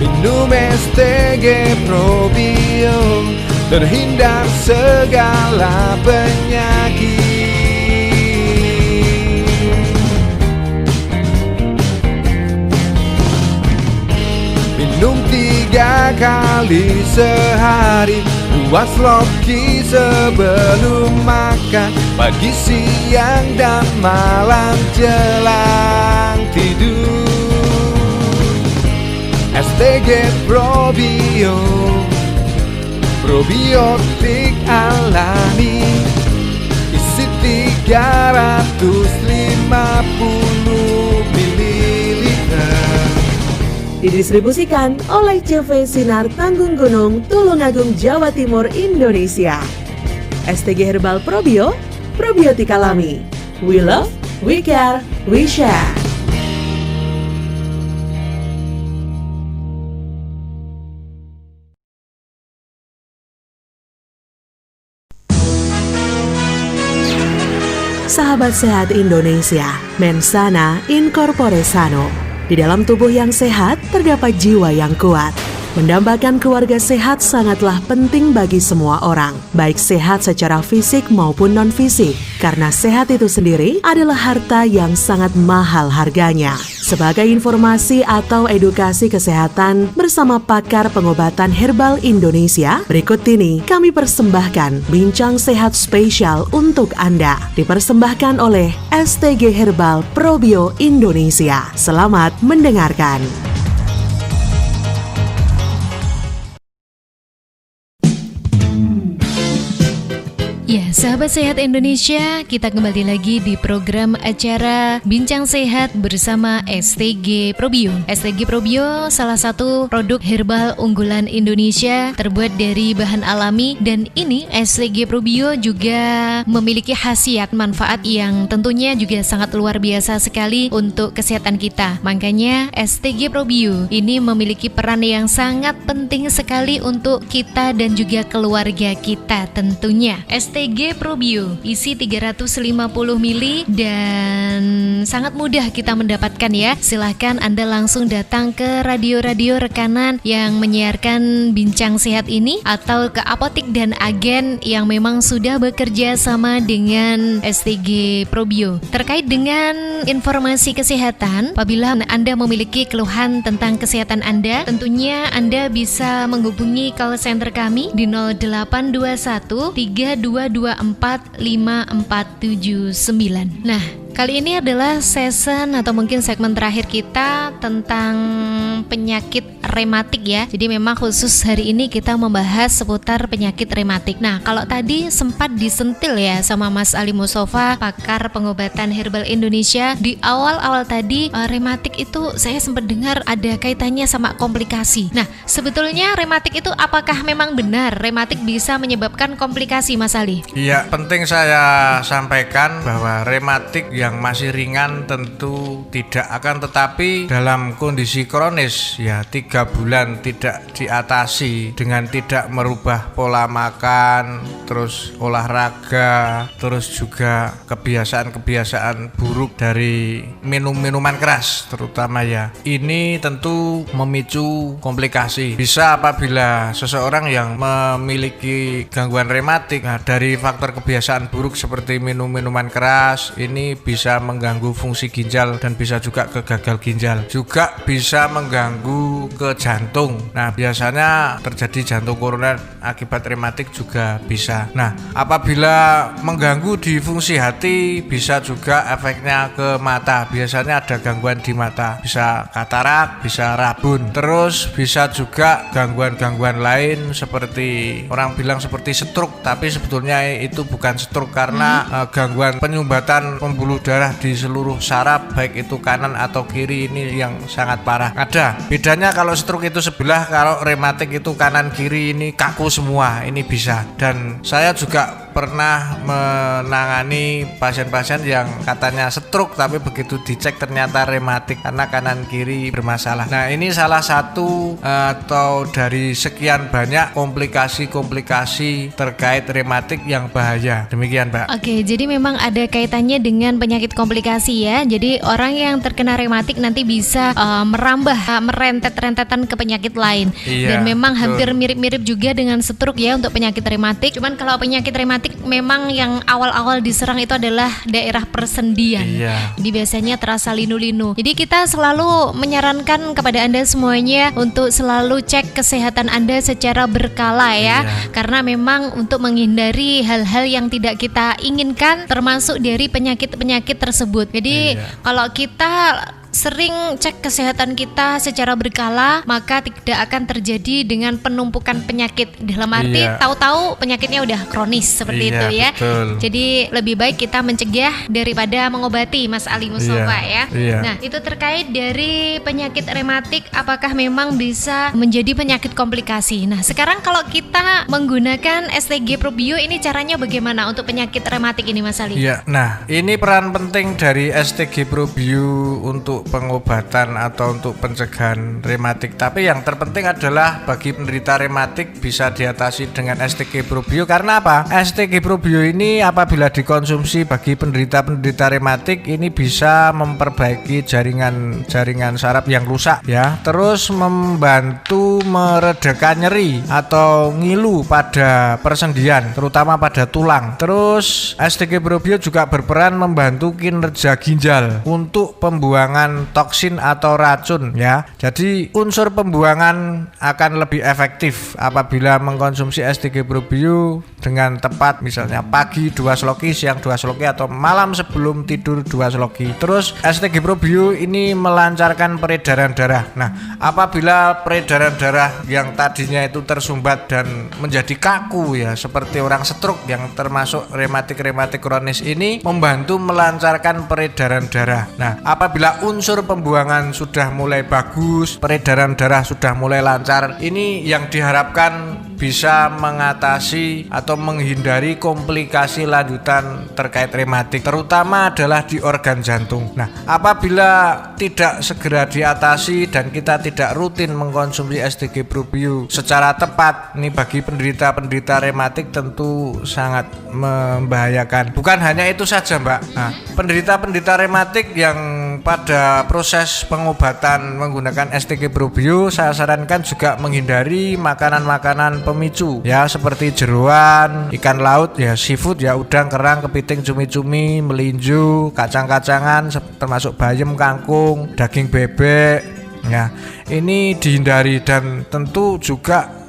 Minum STG Probio, terhindar segala penyakit. Minum 3 kali sehari, 2 sloki sebelum makan, pagi, siang, dan malam jelang tidur. STG Probio, probiotik alami, isi 350 ml. Didistribusikan oleh CV Sinar Tanggung Gunung, Tulungagung, Jawa Timur, Indonesia. STG Herbal Probio, probiotik alami. We love, we care, we share. Sahabat sehat Indonesia, Mensana in corpore sano. Di dalam tubuh yang sehat terdapat jiwa yang kuat. Mendambakan keluarga sehat sangatlah penting bagi semua orang, baik sehat secara fisik maupun non-fisik, karena sehat itu sendiri adalah harta yang sangat mahal harganya. Sebagai informasi atau edukasi kesehatan bersama pakar pengobatan herbal Indonesia, berikut ini kami persembahkan Bincang Sehat spesial untuk Anda, dipersembahkan oleh STG Herbal Probio Indonesia. Selamat mendengarkan. Ya, sahabat sehat Indonesia, kita kembali lagi di program acara Bincang Sehat bersama STG Probio. STG Probio salah satu produk herbal unggulan Indonesia terbuat dari bahan alami, dan ini STG Probio juga memiliki khasiat manfaat yang tentunya juga sangat luar biasa sekali untuk kesehatan kita. Makanya STG Probio ini memiliki peran yang sangat penting sekali untuk kita dan juga keluarga kita tentunya. STG Probio isi 350 ml dan sangat mudah kita mendapatkan ya. Silahkan Anda langsung datang ke radio-radio rekanan yang menyiarkan Bincang Sehat ini, atau ke apotik dan agen yang memang sudah bekerja sama dengan STG Probio. Terkait dengan informasi kesehatan, apabila Anda memiliki keluhan tentang kesehatan Anda, tentunya Anda bisa menghubungi call center kami di 0821 3224 5479. Nah, kali ini adalah season atau mungkin segmen terakhir kita tentang penyakit rematik ya. Jadi memang khusus hari ini kita membahas seputar penyakit rematik. Nah, kalau tadi sempat disentil ya sama Mas Ali Mustafa, pakar pengobatan herbal Indonesia, di awal-awal tadi rematik itu saya sempat dengar ada kaitannya sama komplikasi. Nah, sebetulnya rematik itu apakah memang benar rematik bisa menyebabkan komplikasi, Mas Ali? Iya, penting saya sampaikan bahwa rematik yang masih ringan tentu tidak akan, tetapi dalam kondisi kronis ya 3 bulan tidak diatasi dengan tidak merubah pola makan, terus olahraga, terus juga kebiasaan-kebiasaan buruk dari minuman keras terutama ya, ini tentu memicu komplikasi. Bisa apabila seseorang yang memiliki gangguan rematik, nah dari faktor kebiasaan buruk seperti minum-minuman keras ini bisa mengganggu fungsi ginjal dan bisa juga ke gagal ginjal, juga bisa mengganggu ke jantung. Nah, biasanya terjadi jantung koroner akibat rematik juga bisa. Nah, apabila mengganggu di fungsi hati bisa juga efeknya ke mata. Biasanya ada gangguan di mata, bisa katarak, bisa rabun. Terus bisa juga gangguan-gangguan lain seperti orang bilang seperti stroke, tapi sebetulnya itu bukan stroke karena gangguan penyumbatan pembuluh darah di seluruh saraf baik itu kanan atau kiri ini yang sangat parah. Ada bedanya, kalau stroke itu sebelah, kalau rematik itu kanan kiri ini kaku semua, ini bisa. Dan saya juga pernah menangani pasien-pasien yang katanya stroke tapi begitu dicek ternyata rematik karena kanan kiri bermasalah. Nah, ini salah satu atau dari sekian banyak komplikasi-komplikasi terkait rematik yang bahaya. Demikian, Mbak. Oke, jadi memang ada kaitannya dengan penyakit komplikasi ya. Jadi orang yang terkena rematik nanti bisa merambah, merentet-rentetan ke penyakit lain. Iya, dan memang betul. hampir mirip-mirip juga dengan stroke ya untuk penyakit rematik. Cuman kalau penyakit rematik memang yang awal-awal diserang itu adalah daerah persendian. Iya. Jadi biasanya terasa linu-linu. Jadi kita selalu menyarankan kepada Anda semuanya untuk selalu cek kesehatan Anda secara berkala ya. Iya. Karena memang untuk menghindari hal-hal yang tidak kita inginkan termasuk dari penyakit-penyakit tersebut. Jadi kalau kita sering cek kesehatan kita secara berkala, maka tidak akan terjadi dengan penumpukan penyakit. Dalam arti tahu-tahu penyakitnya udah kronis seperti itu ya. Betul. Jadi lebih baik kita mencegah daripada mengobati, Mas Ali Mustafa ya. Nah, itu terkait dari penyakit rematik, apakah memang bisa menjadi penyakit komplikasi. Nah, sekarang kalau kita menggunakan STG Probio ini caranya bagaimana untuk penyakit rematik ini, Mas Ali? Iya. Nah, ini peran penting dari STG Probio untuk untuk pengobatan atau untuk pencegahan rematik. Tapi yang terpenting adalah bagi penderita rematik bisa diatasi dengan STG Probio. Karena apa? STG Probio ini apabila dikonsumsi bagi penderita rematik ini bisa memperbaiki jaringan saraf yang rusak ya. Terus membantu meredakan nyeri atau ngilu pada persendian, terutama pada tulang. Terus STG Probio juga berperan membantu kinerja ginjal untuk pembuangan toksin atau racun ya. Jadi unsur pembuangan akan lebih efektif apabila mengkonsumsi STG Probio dengan tepat, misalnya pagi 2 sloki, siang 2 sloki, atau malam sebelum tidur 2 sloki. Terus STG Probio ini melancarkan peredaran darah. Nah, apabila peredaran darah yang tadinya itu tersumbat dan menjadi kaku ya, seperti orang stroke yang termasuk rematik kronis ini, membantu melancarkan peredaran darah. Nah, apabila unsur pembuangan sudah mulai bagus, peredaran darah sudah mulai lancar, ini yang diharapkan bisa mengatasi atau menghindari komplikasi lanjutan terkait rematik, terutama adalah di organ jantung. Nah, apabila tidak segera diatasi dan kita tidak rutin mengkonsumsi STG Probio secara tepat, ini bagi penderita rematik tentu sangat membahayakan. Bukan hanya itu saja, Mbak. Nah, penderita rematik yang pada proses pengobatan menggunakan STG Probio, saya sarankan juga menghindari makanan-makanan pemicu ya, seperti jeroan, ikan laut ya, seafood ya, udang, kerang, kepiting, cumi-cumi, melinju, kacang-kacangan termasuk bayam, kangkung, daging bebek ya. Ini dihindari dan tentu juga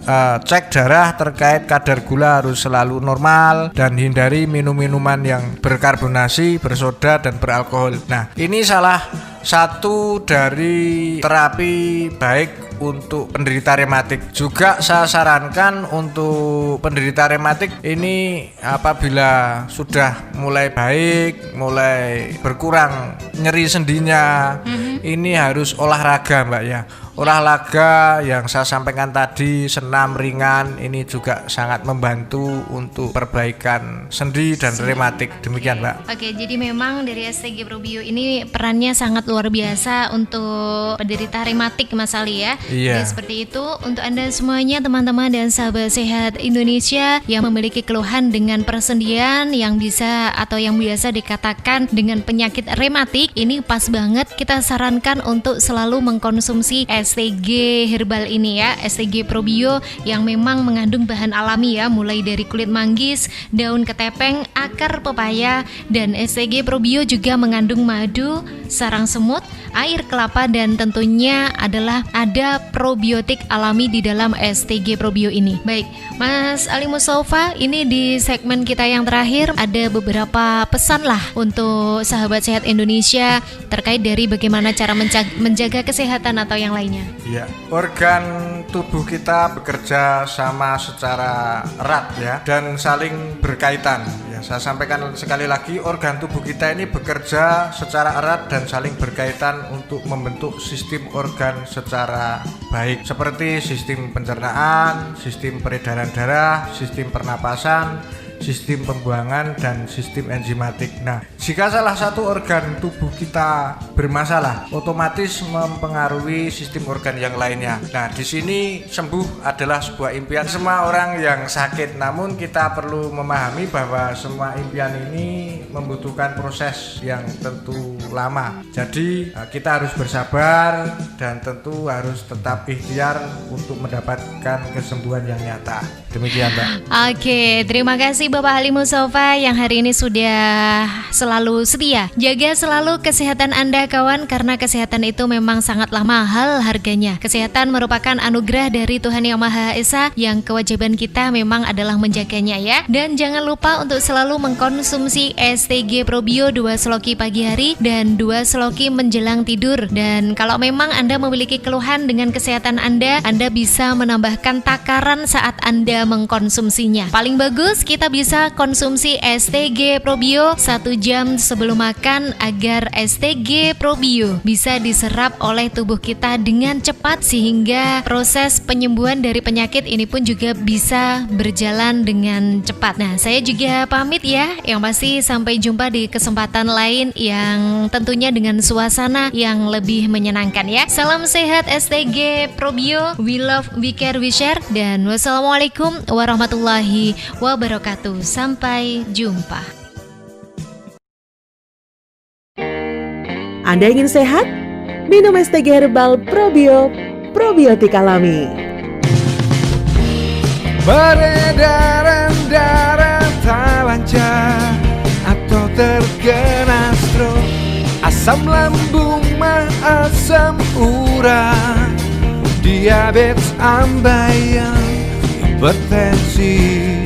cek darah terkait kadar gula harus selalu normal dan hindari minum-minuman yang berkarbonasi, bersoda dan beralkohol. Nah, ini salah satu dari terapi baik untuk penderita rematik. Juga saya sarankan untuk penderita rematik ini apabila sudah mulai baik, mulai berkurang nyeri sendinya, ini harus olahraga, Mbak ya. Olahraga yang saya sampaikan tadi, senam ringan, ini juga sangat membantu untuk perbaikan sendi dan rematik. Demikian, Mbak. Oke, jadi memang dari STG Probio ini perannya sangat luar biasa untuk penderita rematik, Mas Ali ya. Iya. Jadi seperti itu untuk Anda semuanya, teman-teman dan sahabat sehat Indonesia yang memiliki keluhan dengan persendian yang bisa atau yang biasa dikatakan dengan penyakit rematik, ini pas banget kita sarankan untuk selalu mengkonsumsi STG herbal ini ya, STG Probio yang memang mengandung bahan alami ya, mulai dari kulit manggis, daun ketepeng, akar pepaya, dan STG Probio juga mengandung madu, sarang semut, air kelapa, dan tentunya adalah ada probiotik alami di dalam STG Probio ini. Baik, Mas Ali Mustafa, ini di segmen kita yang terakhir ada beberapa pesan lah untuk sahabat sehat Indonesia terkait dari bagaimana cara menjaga kesehatan atau yang lainnya. Ya, organ tubuh kita bekerja sama secara erat ya dan saling berkaitan. Ya, saya sampaikan sekali lagi, organ tubuh kita ini bekerja secara erat dan saling berkaitan untuk membentuk sistem organ secara baik, seperti sistem pencernaan, sistem peredaran darah, sistem pernapasan, sistem pembuangan, dan sistem enzimatik. Nah, jika salah satu organ tubuh kita bermasalah, otomatis mempengaruhi sistem organ yang lainnya. Nah, di sini sembuh adalah sebuah impian semua orang yang sakit. Namun kita perlu memahami bahwa semua impian ini membutuhkan proses yang tentu lama. Jadi kita harus bersabar dan tentu harus tetap ikhtiar untuk mendapatkan kesembuhan yang nyata. Demikian, Mbak. Oke, terima kasih Bapak Ali Mustafa yang hari ini sudah selalu setia. Jaga selalu kesehatan Anda kawan, karena kesehatan itu memang sangatlah mahal harganya. Kesehatan merupakan anugerah dari Tuhan Yang Maha Esa yang kewajiban kita memang adalah menjaganya ya. Dan jangan lupa untuk selalu mengkonsumsi STG Probio 2 sloki pagi hari dan 2 sloki menjelang tidur. Dan kalau memang Anda memiliki keluhan dengan kesehatan Anda bisa menambahkan takaran saat Anda mengkonsumsinya. Paling bagus kita bisa bisa konsumsi STG Probio 1 jam sebelum makan agar STG Probio bisa diserap oleh tubuh kita dengan cepat sehingga proses penyembuhan dari penyakit ini pun juga bisa berjalan dengan cepat. Nah, saya juga pamit ya, yang pasti sampai jumpa di kesempatan lain yang tentunya dengan suasana yang lebih menyenangkan ya. Salam sehat STG Probio, we love, we care, we share, dan wassalamualaikum warahmatullahi wabarakatuh. Sampai jumpa. Anda ingin sehat? Minum STG Herbal Probio, probiotik alami. Peredaran darah tak lancar atau terkena stroke, asam lambung mah, asam urat, diabetes, ambeien, hipertensi,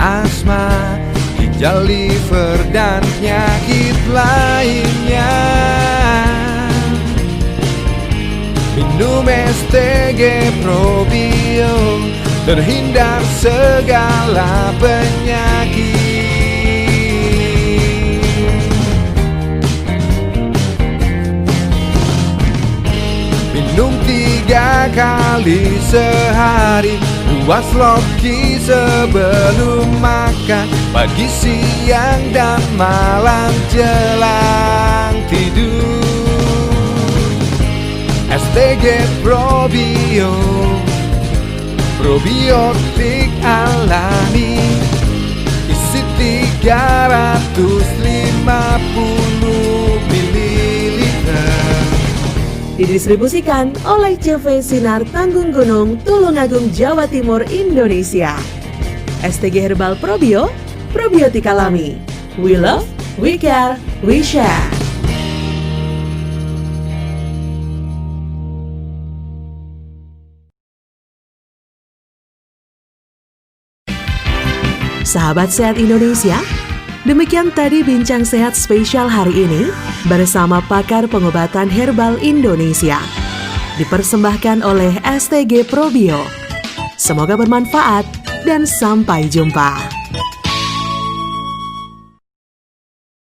asma, ginjal, liver, dan penyakit lainnya. Minum STG Probio, terhindar segala penyakit. Minum 3 kali sehari, 2 sloki sebelum makan, pagi, siang, dan malam jelang tidur. STG Probio, probiotik alami, isi 350 ml. Didistribusikan oleh CV Sinar Tanggung Gunung, Tulungagung, Jawa Timur, Indonesia. STG Herbal Probio, probiotik alami. We love, we care, we share. Sahabat Sehat Indonesia, demikian tadi Bincang Sehat spesial hari ini bersama pakar pengobatan herbal Indonesia. Dipersembahkan oleh STG Probio. Semoga bermanfaat dan sampai jumpa.